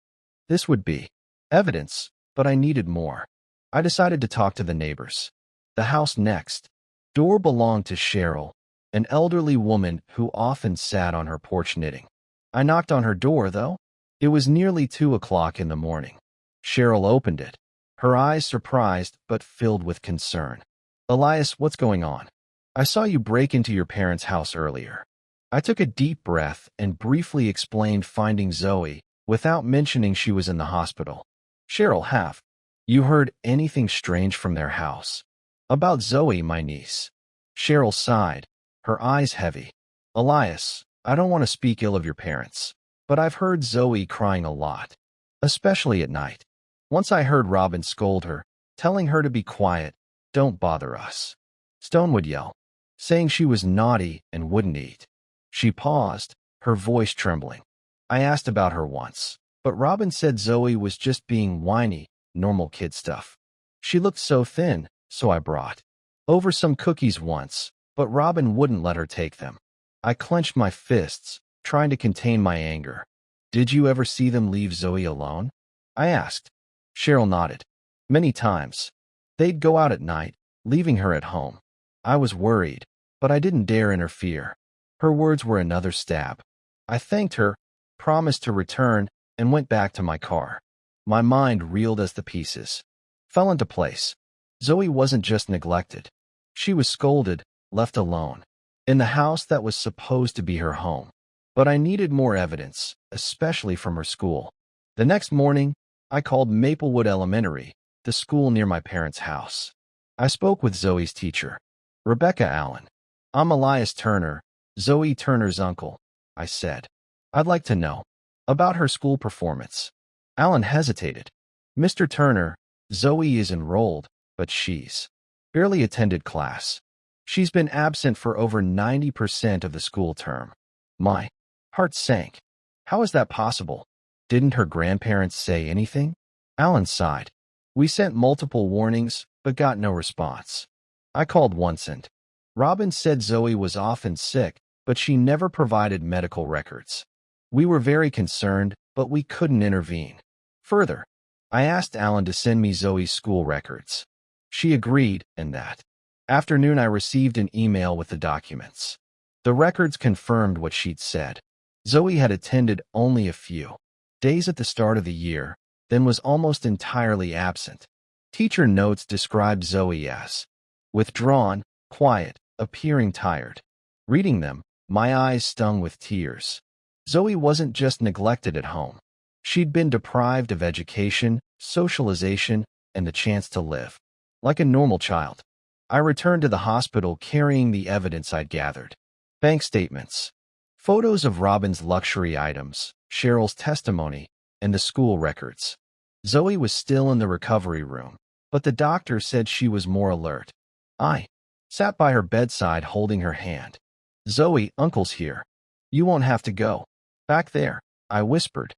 This would be evidence, but I needed more. I decided to talk to the neighbors. The house next door belonged to Cheryl, an elderly woman who often sat on her porch knitting. I knocked on her door, though. It was nearly 2 o'clock in the morning. Cheryl opened it, her eyes surprised but filled with concern. Elias, what's going on? I saw you break into your parents' house earlier. I took a deep breath and briefly explained finding Zoe, without mentioning she was in the hospital. Cheryl, have you heard anything strange from their house? About Zoe, my niece. Cheryl sighed, her eyes heavy. Elias, I don't want to speak ill of your parents, but I've heard Zoe crying a lot, especially at night. Once I heard Robin scold her, telling her to be quiet, don't bother us. Stone would yell, saying she was naughty and wouldn't eat. She paused, her voice trembling. I asked about her once, but Robin said Zoe was just being whiny, normal kid stuff. She looked so thin, so I brought over some cookies once, but Robin wouldn't let her take them. I clenched my fists, trying to contain my anger. Did you ever see them leave Zoe alone? I asked. Cheryl nodded. Many times. They'd go out at night, leaving her at home. I was worried, but I didn't dare interfere. Her words were another stab. I thanked her, promised to return, and went back to my car. My mind reeled as the pieces fell into place. Zoe wasn't just neglected. She was scolded, left alone, in the house that was supposed to be her home. But I needed more evidence, especially from her school. The next morning, I called Maplewood Elementary, the school near my parents' house. I spoke with Zoe's teacher, Rebecca Allen. I'm Elias Turner, Zoe Turner's uncle, I said. I'd like to know about her school performance. Allen hesitated. Mr. Turner, Zoe is enrolled, but she's barely attended class. She's been absent for over 90% of the school term. My heart sank. How is that possible? Didn't her grandparents say anything? Allen sighed. We sent multiple warnings, but got no response. I called once and Robin said Zoe was often sick, but she never provided medical records. We were very concerned, but we couldn't intervene. Further, I asked Allen to send me Zoe's school records. She agreed, and that afternoon I received an email with the documents. The records confirmed what she'd said. Zoe had attended only a few days at the start of the year, then was almost entirely absent. Teacher notes described Zoe as withdrawn, quiet, appearing tired. Reading them, my eyes stung with tears. Zoe wasn't just neglected at home. She'd been deprived of education, socialization, and the chance to live like a normal child. I returned to the hospital carrying the evidence I'd gathered. Bank statements, photos of Robin's luxury items, Cheryl's testimony, and the school records. Zoe was still in the recovery room, but the doctor said she was more alert. I sat by her bedside holding her hand. Zoe, Uncle's here. You won't have to go. Back there, I whispered.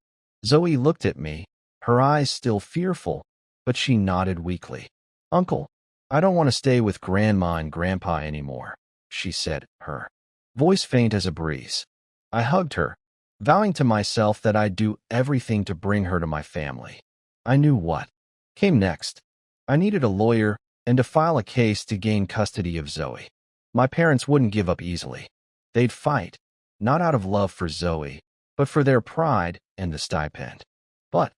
Zoe looked at me, her eyes still fearful, but she nodded weakly. Uncle, I don't want to stay with Grandma and Grandpa anymore, she said, her voice faint as a breeze. I hugged her, vowing to myself that I'd do everything to bring her to my family. I knew what came next. I needed a lawyer and to file a case to gain custody of Zoe. My parents wouldn't give up easily. They'd fight, not out of love for Zoe, but for their pride and the stipend. But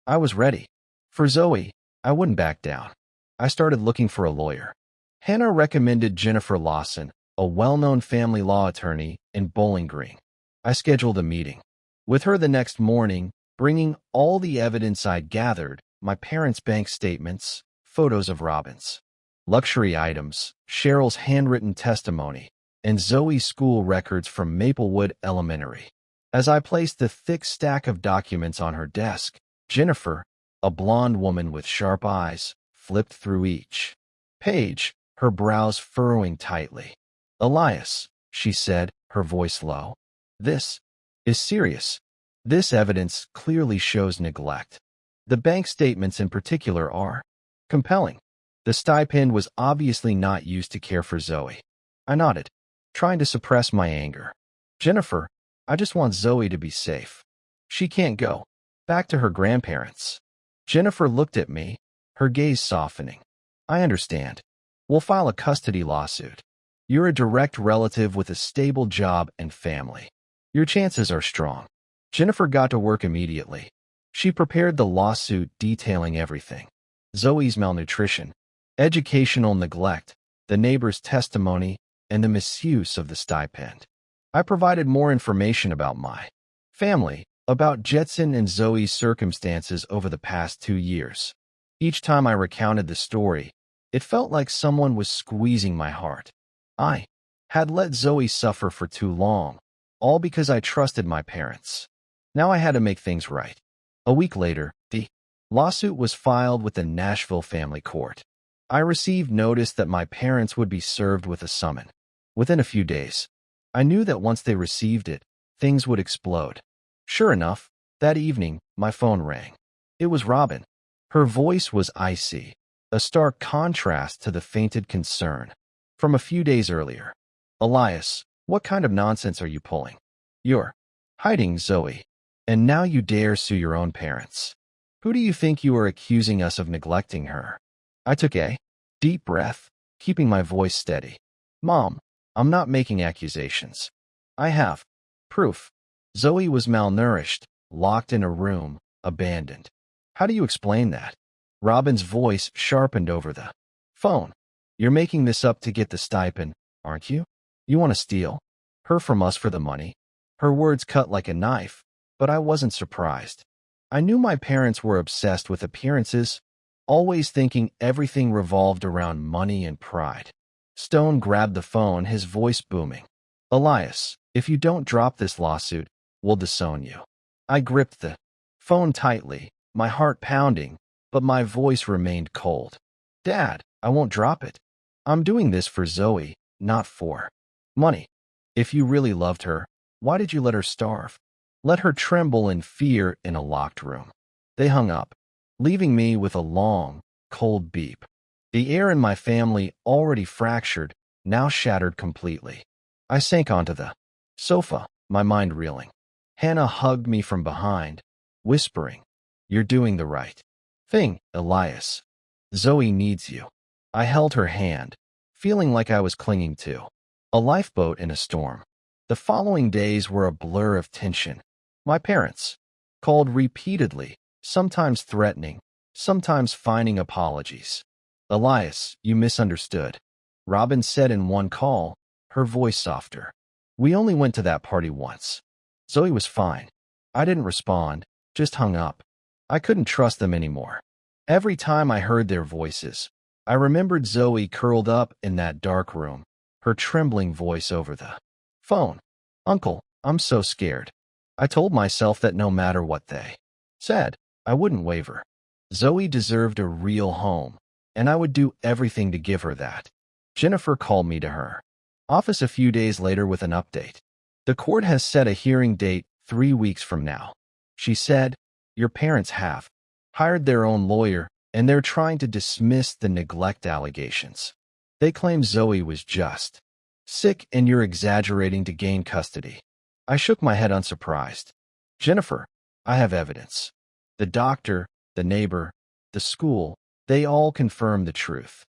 I was ready. For Zoe, I wouldn't back down. I started looking for a lawyer. Hannah recommended Jennifer Lawson, a well-known family law attorney in Bowling Green. I scheduled a meeting with her the next morning, bringing all the evidence I'd gathered, my parents' bank statements, photos of Robin's luxury items, Cheryl's handwritten testimony, and Zoe's school records from Maplewood Elementary. As I placed the thick stack of documents on her desk, Jennifer, a blonde woman with sharp eyes, flipped through each page, her brows furrowing tightly. Elias, she said, her voice low. This is serious. This evidence clearly shows neglect. The bank statements in particular are compelling. The stipend was obviously not used to care for Zoe. I nodded, trying to suppress my anger. Jennifer, I just want Zoe to be safe. She can't go back to her grandparents. Jennifer looked at me, her gaze softening. I understand. We'll file a custody lawsuit. You're a direct relative with a stable job and family. Your chances are strong. Jennifer got to work immediately. She prepared the lawsuit detailing everything: Zoe's malnutrition, educational neglect, the neighbor's testimony, and the misuse of the stipend. I provided more information about my family, about Jetson and Zoe's circumstances over the past 2 years. Each time I recounted the story, it felt like someone was squeezing my heart. I had let Zoe suffer for too long, all because I trusted my parents. Now I had to make things right. A week later, the lawsuit was filed with the Nashville Family Court. I received notice that my parents would be served with a summons. Within a few days, I knew that once they received it, things would explode. Sure enough, that evening, my phone rang. It was Robin. Her voice was icy, a stark contrast to the fainted concern from a few days earlier. Elias, what kind of nonsense are you pulling? You're hiding Zoe, and now you dare sue your own parents. Who do you think you are accusing us of neglecting her? I took a deep breath, keeping my voice steady. Mom, I'm not making accusations. I have proof. Zoe was malnourished, locked in a room, abandoned. How do you explain that? Robin's voice sharpened over the phone. You're making this up to get the stipend, aren't you? You want to steal her from us for the money? Her words cut like a knife, but I wasn't surprised. I knew my parents were obsessed with appearances, always thinking everything revolved around money and pride. Stone grabbed the phone, his voice booming. Elias, if you don't drop this lawsuit, we'll disown you. I gripped the phone tightly, my heart pounding, but my voice remained cold. Dad, I won't drop it. I'm doing this for Zoe, not for money. If you really loved her, why did you let her starve? Let her tremble in fear in a locked room. They hung up, leaving me with a long, cold beep. The air in my family, already fractured, now shattered completely. I sank onto the sofa, my mind reeling. Hannah hugged me from behind, whispering, "You're doing the right thing, Elias. Zoe needs you." I held her hand, feeling like I was clinging to a lifeboat in a storm. The following days were a blur of tension. My parents called repeatedly, sometimes threatening, sometimes finding apologies. Elias, you misunderstood, Robin said in one call, her voice softer. We only went to that party once. Zoe was fine. I didn't respond, just hung up. I couldn't trust them anymore. Every time I heard their voices, I remembered Zoe curled up in that dark room, her trembling voice over the phone. Uncle, I'm so scared. I told myself that no matter what they said, I wouldn't waver. Zoe deserved a real home, and I would do everything to give her that. Jennifer called me to her office a few days later with an update. The court has set a hearing date 3 weeks from now. She said, your parents have hired their own lawyer, and they're trying to dismiss the neglect allegations. They claim Zoe was just sick and you're exaggerating to gain custody. I shook my head unsurprised. Jennifer, I have evidence. The doctor, the neighbor, the school, they all confirm the truth.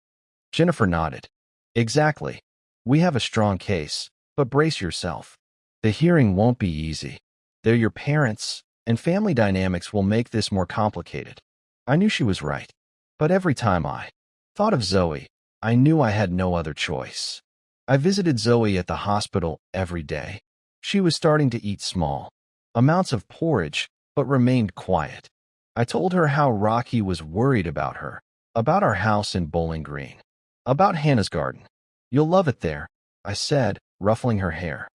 Jennifer nodded. Exactly. We have a strong case, but brace yourself. The hearing won't be easy. They're your parents, and family dynamics will make this more complicated. I knew she was right, but every time I thought of Zoe, I knew I had no other choice. I visited Zoe at the hospital every day. She was starting to eat small amounts of porridge, but remained quiet. I told her how Rocky was worried about her, about our house in Bowling Green, about Hannah's garden. You'll love it there, I said, ruffling her hair.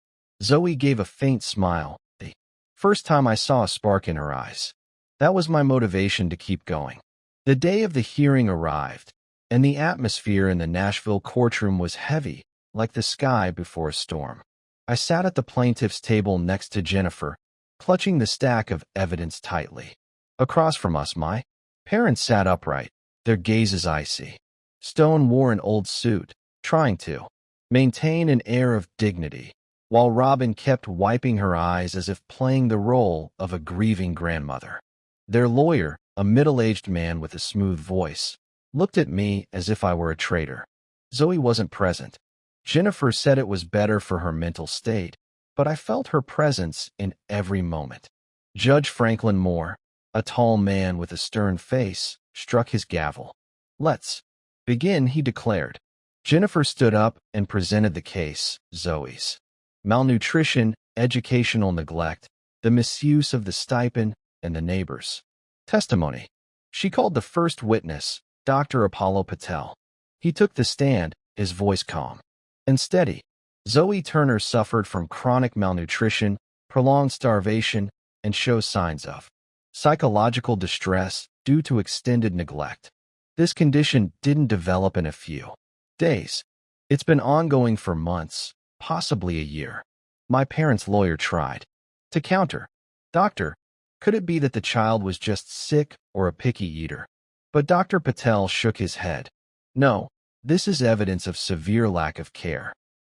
Zoe gave a faint smile, the first time I saw a spark in her eyes. That was my motivation to keep going. The day of the hearing arrived, and the atmosphere in the Nashville courtroom was heavy, like the sky before a storm. I sat at the plaintiff's table next to Jennifer, clutching the stack of evidence tightly. Across from us, my parents sat upright, their gazes icy. Stone wore an old suit, trying to maintain an air of dignity, while Robin kept wiping her eyes as if playing the role of a grieving grandmother. Their lawyer, a middle-aged man with a smooth voice, looked at me as if I were a traitor. Zoe wasn't present. Jennifer said it was better for her mental state, but I felt her presence in every moment. Judge Franklin Moore, a tall man with a stern face, struck his gavel. "Let's begin," he declared. Jennifer stood up and presented the case, Zoe's. Malnutrition, educational neglect, the misuse of the stipend, and the neighbors' testimony. She called the first witness, Dr. Apollo Patel. He took the stand, his voice calm and steady. Zoe Turner suffered from chronic malnutrition, prolonged starvation, and shows signs of psychological distress due to extended neglect. This condition didn't develop in a few days. It's been ongoing for months, possibly a year. My parents' lawyer tried to counter. "Doctor, could it be that the child was just sick or a picky eater?" But Dr. Patel shook his head. "No, this is evidence of severe lack of care.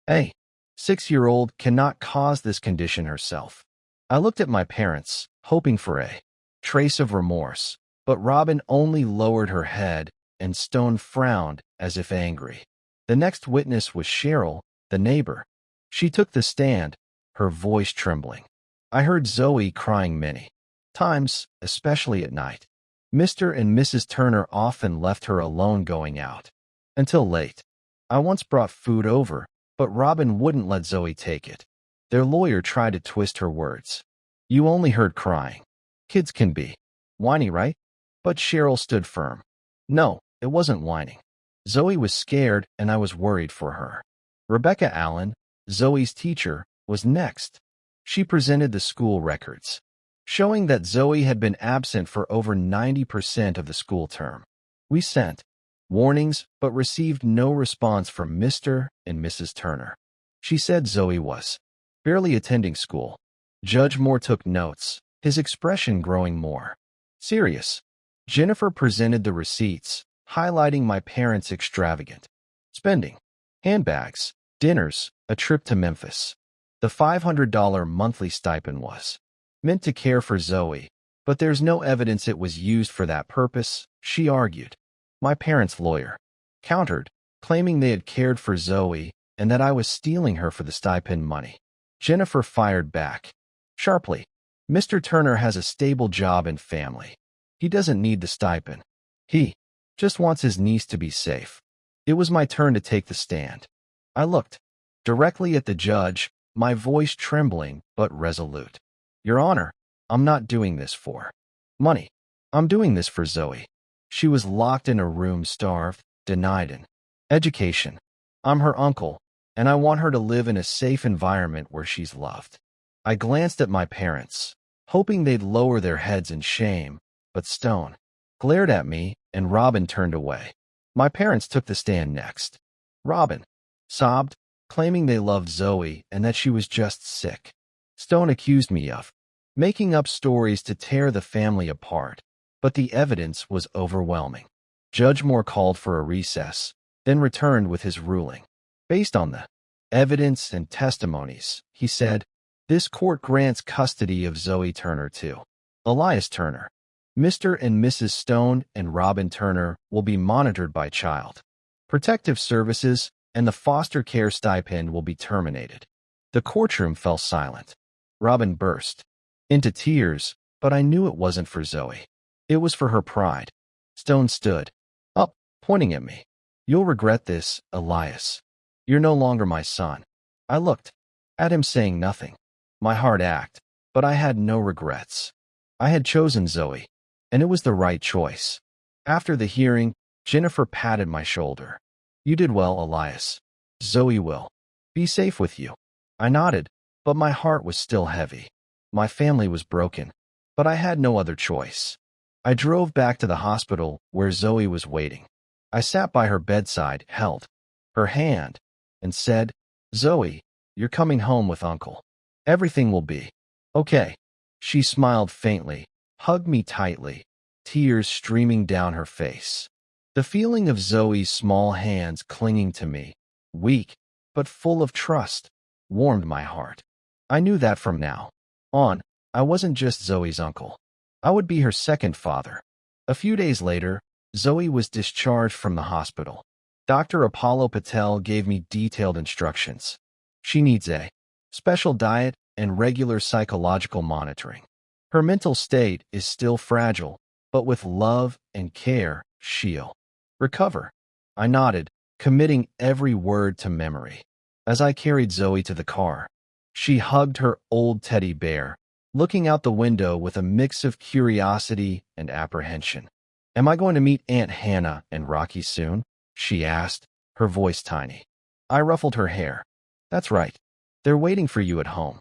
A 6-year-old cannot cause this condition herself." I looked at my parents, hoping for a trace of remorse, but Robin only lowered her head, and Stone frowned as if angry. The next witness was Cheryl, the neighbor. She took the stand, her voice trembling. I heard Zoe crying many times, especially at night. Mr. and Mrs. Turner often left her alone going out until late. I once brought food over, but Robin wouldn't let Zoe take it. Their lawyer tried to twist her words. "You only heard crying. Kids can be whiny, right?" But Cheryl stood firm. "No, it wasn't whining. Zoe was scared and I was worried for her." Rebecca Allen, Zoe's teacher, was next. She presented the school records, showing that Zoe had been absent for over 90% of the school term. We sent warnings but received no response from Mr. and Mrs. Turner. She said Zoe was barely attending school. Judge Moore took notes, his expression growing more serious. Jennifer presented the receipts, highlighting my parents' extravagant spending: handbags, dinners, a trip to Memphis. The $500 monthly stipend was meant to care for Zoe, but there's no evidence it was used for that purpose, she argued. My parents' lawyer countered, claiming they had cared for Zoe and that I was stealing her for the stipend money. Jennifer fired back sharply. "Mr. Turner has a stable job and family. He doesn't need the stipend. He just wants his niece to be safe." It was my turn to take the stand. I looked directly at the judge, my voice trembling but resolute. "Your Honor, I'm not doing this for money. I'm doing this for Zoe. She was locked in a room, starved, denied an education. I'm her uncle, and I want her to live in a safe environment where she's loved." I glanced at my parents, hoping they'd lower their heads in shame, but Stone glared at me and Robin turned away. My parents took the stand next. Robin sobbed, claiming they loved Zoe and that she was just sick. Stone accused me of making up stories to tear the family apart, but the evidence was overwhelming. Judge Moore called for a recess, then returned with his ruling. "Based on the evidence and testimonies," he said, "this court grants custody of Zoe Turner to Elias Turner. Mr. and Mrs. Stone and Robin Turner will be monitored by Child Protective Services, and the foster care stipend will be terminated." The courtroom fell silent. Robin burst into tears, but I knew it wasn't for Zoe. It was for her pride. Stone stood up, pointing at me. "You'll regret this, Elias. You're no longer my son." I looked at him, saying nothing. My heart ached, but I had no regrets. I had chosen Zoe, and it was the right choice. After the hearing, Jennifer patted my shoulder. "You did well, Elias. Zoe will be safe with you." I nodded, but my heart was still heavy. My family was broken, but I had no other choice. I drove back to the hospital where Zoe was waiting. I sat by her bedside, held her hand, and said, "Zoe, you're coming home with Uncle. Everything will be okay." She smiled faintly, hugged me tightly, tears streaming down her face. The feeling of Zoe's small hands clinging to me, weak but full of trust, warmed my heart. I knew that from now on, I wasn't just Zoe's uncle. I would be her second father. A few days later, Zoe was discharged from the hospital. Dr. Apollo Patel gave me detailed instructions. She needs a special diet and regular psychological monitoring. Her mental state is still fragile, but with love and care, she'll recover. I nodded, committing every word to memory. As I carried Zoe to the car, she hugged her old teddy bear, looking out the window with a mix of curiosity and apprehension. "Am I going to meet Aunt Hannah and Rocky soon?" she asked, her voice tiny. I ruffled her hair. "That's right. They're waiting for you at home."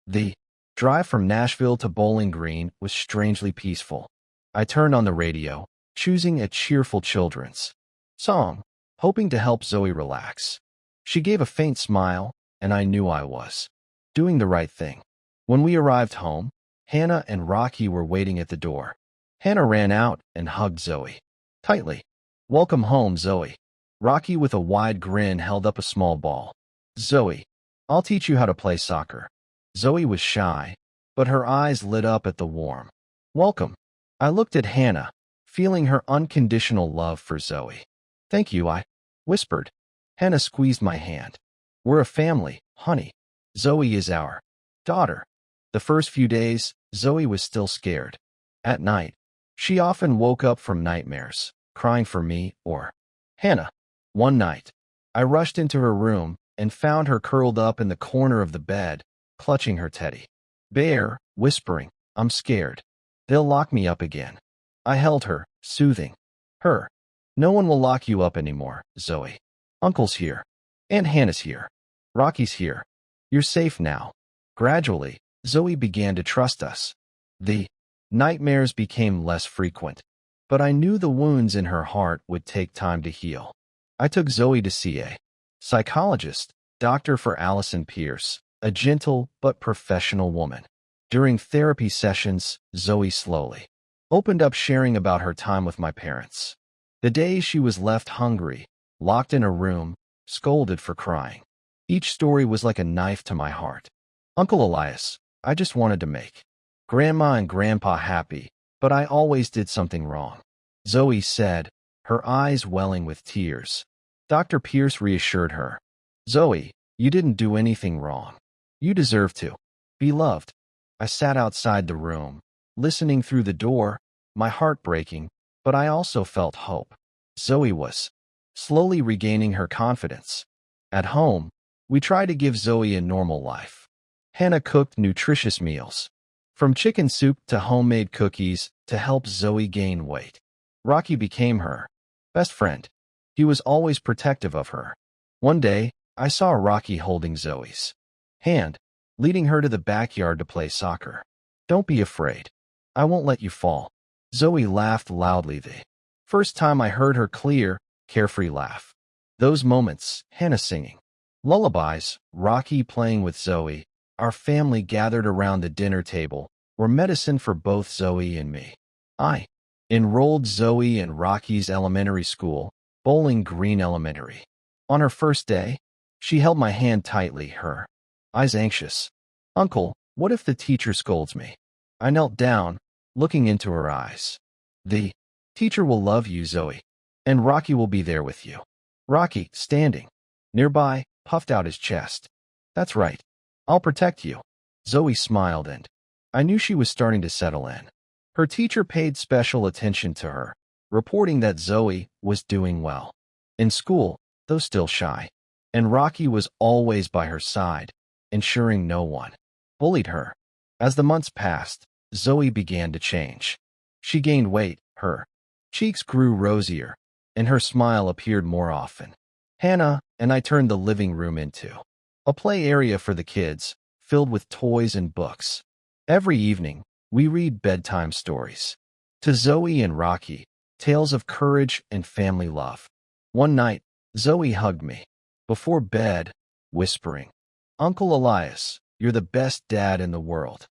The drive from Nashville to Bowling Green was strangely peaceful. I turned on the radio, choosing a cheerful children's song, hoping to help Zoe relax. She gave a faint smile, and I knew I was doing the right thing. When we arrived home, Hannah and Rocky were waiting at the door. Hannah ran out and hugged Zoe tightly. "Welcome home, Zoe." Rocky, with a wide grin, held up a small ball. "Zoe, I'll teach you how to play soccer." Zoe was shy, but her eyes lit up at the warm welcome. I looked at Hannah, feeling her unconditional love for Zoe. "Thank you," I whispered. Hannah squeezed my hand. "We're a family, honey. Zoe is our daughter." The first few days, Zoe was still scared. At night, she often woke up from nightmares, crying for me or Hannah. One night, I rushed into her room and found her curled up in the corner of the bed, clutching her teddy bear, whispering, "I'm scared. They'll lock me up again." I held her, soothing her. "No one will lock you up anymore, Zoe. Uncle's here. Aunt Hannah's here. Rocky's here. You're safe now." Gradually, Zoe began to trust us. The nightmares became less frequent, but I knew the wounds in her heart would take time to heal. I took Zoe to see a psychologist, Dr. for Allison Pierce, a gentle but professional woman. During therapy sessions, Zoe slowly opened up, sharing about her time with my parents. The days she was left hungry, locked in a room, scolded for crying. Each story was like a knife to my heart. "Uncle Elias, I just wanted to make Grandma and Grandpa happy, but I always did something wrong," Zoe said, her eyes welling with tears. Dr. Pierce reassured her. "Zoe, you didn't do anything wrong. You deserve to be loved." I sat outside the room, listening through the door, my heart breaking, but I also felt hope. Zoe was slowly regaining her confidence. At home, we tried to give Zoe a normal life. Hannah cooked nutritious meals, from chicken soup to homemade cookies, to help Zoe gain weight. Rocky became her best friend. He was always protective of her. One day, I saw Rocky holding Zoe's hand, leading her to the backyard to play soccer. "Don't be afraid. I won't let you fall." Zoe laughed loudly, the first time I heard her clear, carefree laugh. Those moments, Hannah singing lullabies, Rocky playing with Zoe, our family gathered around the dinner table, were medicine for both Zoe and me. I enrolled Zoe in Rocky's elementary school, Bowling Green Elementary. On her first day, she held my hand tightly, her eyes anxious. "Uncle, what if the teacher scolds me?" I knelt down, looking into her eyes. "The teacher will love you, Zoe, and Rocky will be there with you." Rocky, standing nearby, puffed out his chest. "That's right. I'll protect you." Zoe smiled, and I knew she was starting to settle in. Her teacher paid special attention to her, reporting that Zoe was doing well in school, though still shy, and Rocky was always by her side, ensuring no one bullied her. As the months passed, Zoe began to change. She gained weight, her cheeks grew rosier, and her smile appeared more often. Hannah and I turned the living room into a play area for the kids, filled with toys and books. Every evening, we read bedtime stories to Zoe and Rocky, tales of courage and family love. One night, Zoe hugged me before bed, whispering, "Uncle Elias, you're the best dad in the world."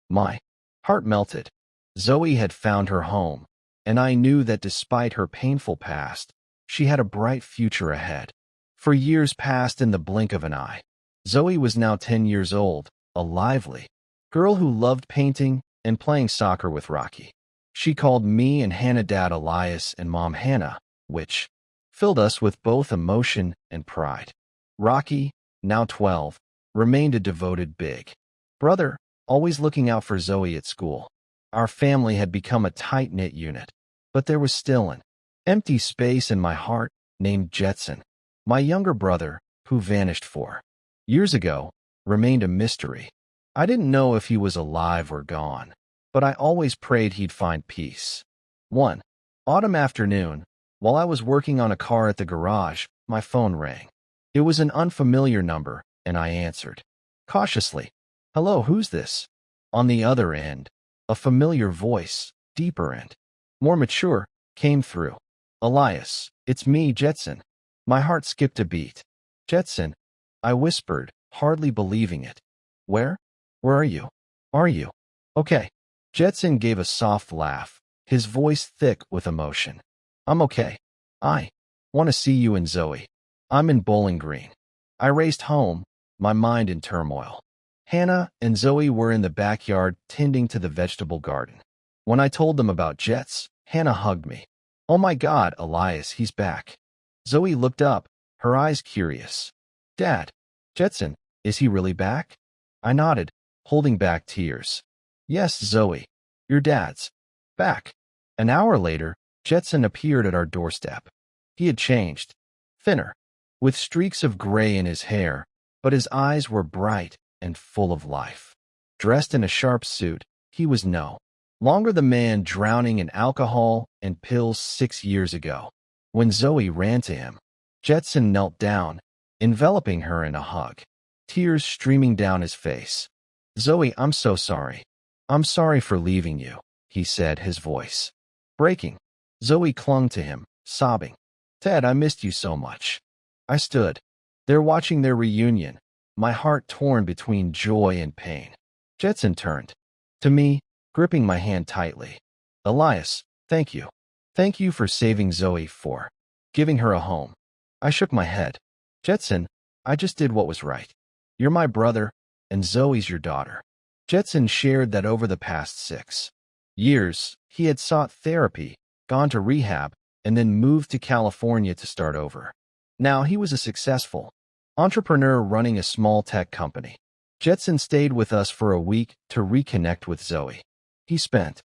My heart melted. Zoe had found her home, and I knew that despite her painful past, she had a bright future ahead. For years passed in the blink of an eye. Zoe was now 10 years old, a lively girl who loved painting and playing soccer with Rocky. She called me and Hannah Dad Elias and Mom Hannah, which filled us with both emotion and pride. Rocky, now 12, remained a devoted big brother, always looking out for Zoe at school. Our family had become a tight-knit unit, but there was still an empty space in my heart named Jetson. My younger brother, who vanished 4 years ago, remained a mystery. I didn't know if he was alive or gone, but I always prayed he'd find peace. One autumn afternoon, while I was working on a car at the garage, my phone rang. It was an unfamiliar number, and I answered. Cautiously, "Hello, who's this?" On the other end, a familiar voice, deeper and more mature, came through. "Elias, it's me, Jetson." My heart skipped a beat. "Jetson," I whispered, hardly believing it. Where are you? Are you okay?" Jetson gave a soft laugh, his voice thick with emotion. "I'm okay. I want to see you and Zoe. I'm in Bowling Green." I raced home, my mind in turmoil. Hannah and Zoe were in the backyard tending to the vegetable garden. When I told them about Jets, Hannah hugged me. "Oh my God, Elias, he's back." Zoe looked up, her eyes curious. "Dad, Jetson, is he really back?" I nodded, holding back tears. "Yes, Zoe, your dad's back." An hour later, Jetson appeared at our doorstep. He had changed, thinner, with streaks of gray in his hair, but his eyes were bright and full of life. Dressed in a sharp suit, he was no longer the man drowning in alcohol and pills 6 years ago. When Zoe ran to him, Jetson knelt down, enveloping her in a hug, tears streaming down his face. "Zoe, I'm so sorry. I'm sorry for leaving you," he said, his voice breaking. Zoe clung to him, sobbing. "Ted, I missed you so much." I stood there watching their reunion, my heart torn between joy and pain. Jetson turned to me, gripping my hand tightly. "Elias, thank you. Thank you for saving Zoe, for giving her a home." I shook my head. "Jetson, I just did what was right. You're my brother, and Zoe's your daughter." Jetson shared that over the past 6 years, he had sought therapy, gone to rehab, and then moved to California to start over. Now he was a successful entrepreneur running a small tech company. Jetson stayed with us for a week to reconnect with Zoe. He spent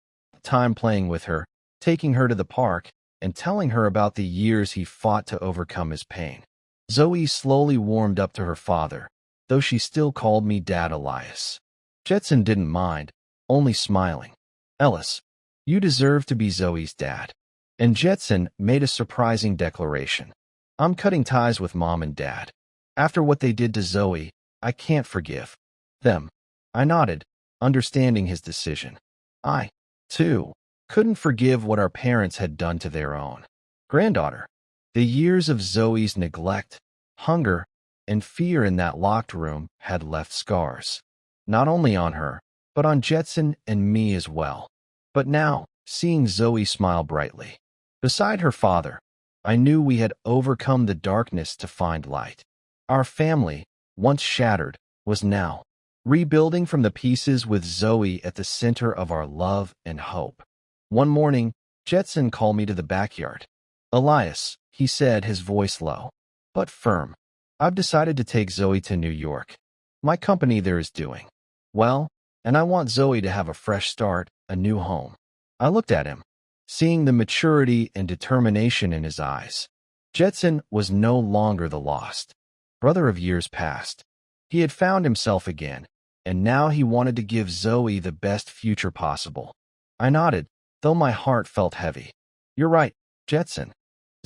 time playing with her, taking her to the park, and telling her about the years he fought to overcome his pain. Zoe slowly warmed up to her father, though she still called me Dad Elias. Jetson didn't mind, only smiling. "Ellis, you deserve to be Zoe's dad." And Jetson made a surprising declaration. "I'm cutting ties with Mom and Dad. After what they did to Zoe, I can't forgive them." I nodded, understanding his decision. I, too, couldn't forgive what our parents had done to their own granddaughter. The years of Zoe's neglect, hunger, and fear in that locked room had left scars, not only on her, but on Jetson and me as well. But now, seeing Zoe smile brightly beside her father, I knew we had overcome the darkness to find light. Our family, once shattered, was now rebuilding from the pieces with Zoe at the center of our love and hope. One morning, Jetson called me to the backyard. "Elias," he said, his voice low but firm, "I've decided to take Zoe to New York. My company there is doing well, and I want Zoe to have a fresh start, a new home." I looked at him, seeing the maturity and determination in his eyes. Jetson was no longer the lost brother of years past. He had found himself again, and now he wanted to give Zoe the best future possible. I nodded, though my heart felt heavy. "You're right, Jetson.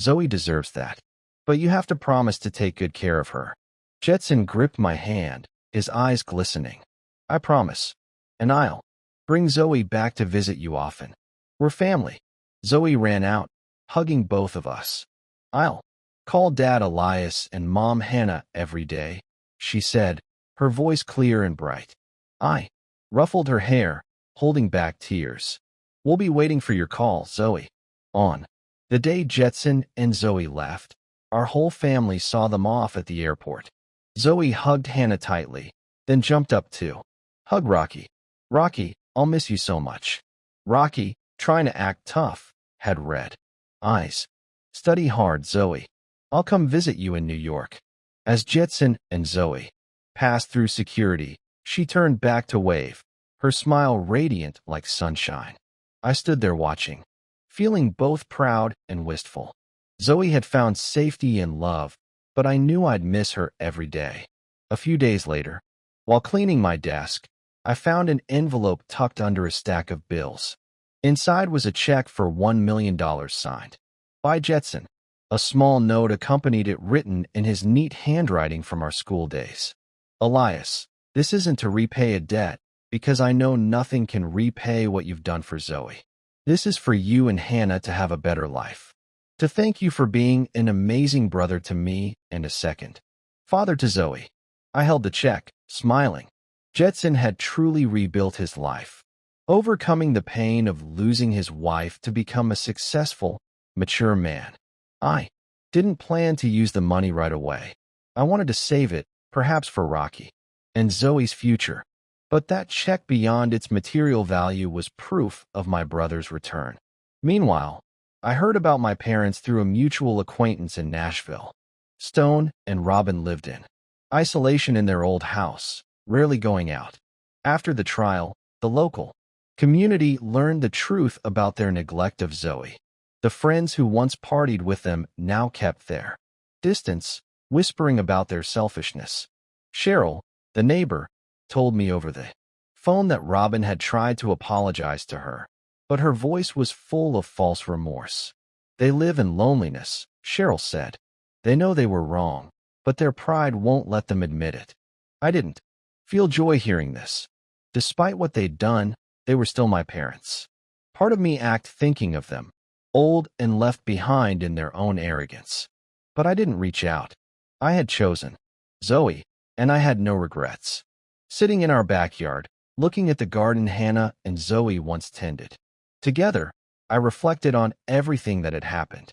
Zoe deserves that. But you have to promise to take good care of her." Jetson gripped my hand, his eyes glistening. "I promise. And I'll bring Zoe back to visit you often. We're family." Zoe ran out, hugging both of us. "I'll call Dad Elias and Mom Hannah every day," she said, her voice clear and bright. I ruffled her hair, holding back tears. "We'll be waiting for your call, Zoe." On the day Jetson and Zoe left, our whole family saw them off at the airport. Zoe hugged Hannah tightly, then jumped up to hug Rocky. "Rocky, I'll miss you so much." Rocky, Trying to act tough, had red eyes. Study hard, Zoe. I'll come visit you in New York. As Jetson and Zoe passed through security, she turned back to wave, her smile radiant like sunshine. I stood there watching, feeling both proud and wistful. Zoe had found safety and love, but I knew I'd miss her every day. A few days later, while cleaning my desk, I found an envelope tucked under a stack of bills. Inside was a check for $1 million signed by Jetson. A small note accompanied it, written in his neat handwriting from our school days. Elias, this isn't to repay a debt, because I know nothing can repay what you've done for Zoe. This is for you and Hannah to have a better life. To thank you for being an amazing brother to me and a second father to Zoe. I held the check, smiling. Jetson had truly rebuilt his life, overcoming the pain of losing his wife to become a successful, mature man. I didn't plan to use the money right away. I wanted to save it, perhaps for Rocky and Zoe's future. But that check, beyond its material value, was proof of my brother's return. Meanwhile, I heard about my parents through a mutual acquaintance in Nashville. Stone and Robin lived in isolation in their old house, rarely going out. After the trial, the local community learned the truth about their neglect of Zoe. The friends who once partied with them now kept their distance, whispering about their selfishness. Cheryl, the neighbor, told me over the phone that Robin had tried to apologize to her, but her voice was full of false remorse. They live in loneliness, Cheryl said. They know they were wrong, but their pride won't let them admit it. I didn't feel joy hearing this. Despite what they'd done, they were still my parents. Part of me ached thinking of them, old and left behind in their own arrogance. But I didn't reach out. I had chosen Zoe, and I had no regrets. Sitting in our backyard, looking at the garden Hannah and Zoe once tended together, I reflected on everything that had happened.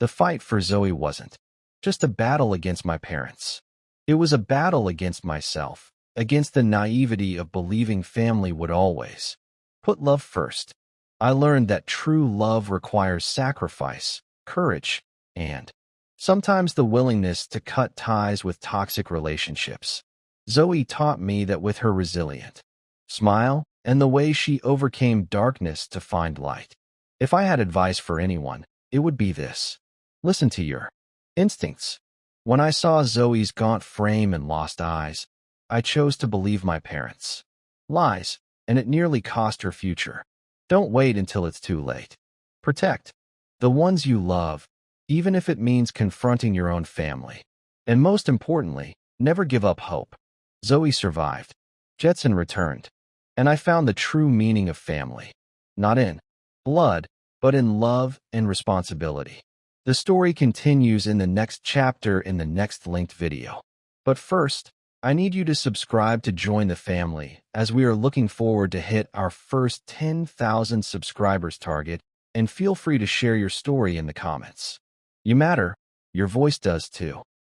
The fight for Zoe wasn't just a battle against my parents. It was a battle against myself, against the naivety of believing family would always put love first. I learned that true love requires sacrifice, courage, and sometimes the willingness to cut ties with toxic relationships. Zoe taught me that with her resilient smile and the way she overcame darkness to find light. If I had advice for anyone, it would be this: listen to your instincts. When I saw Zoe's gaunt frame and lost eyes, I chose to believe my parents' lies, and it nearly cost her future. Don't wait until it's too late. Protect the ones you love, even if it means confronting your own family. And most importantly, never give up hope. Zoe survived. Jetson returned. And I found the true meaning of family. Not in blood, but in love and responsibility. The story continues in the next chapter in the next linked video. But first, I need you to subscribe to join the family, as we are looking forward to hit our first 10,000 subscribers target, and feel free to share your story in the comments. You matter, your voice does too.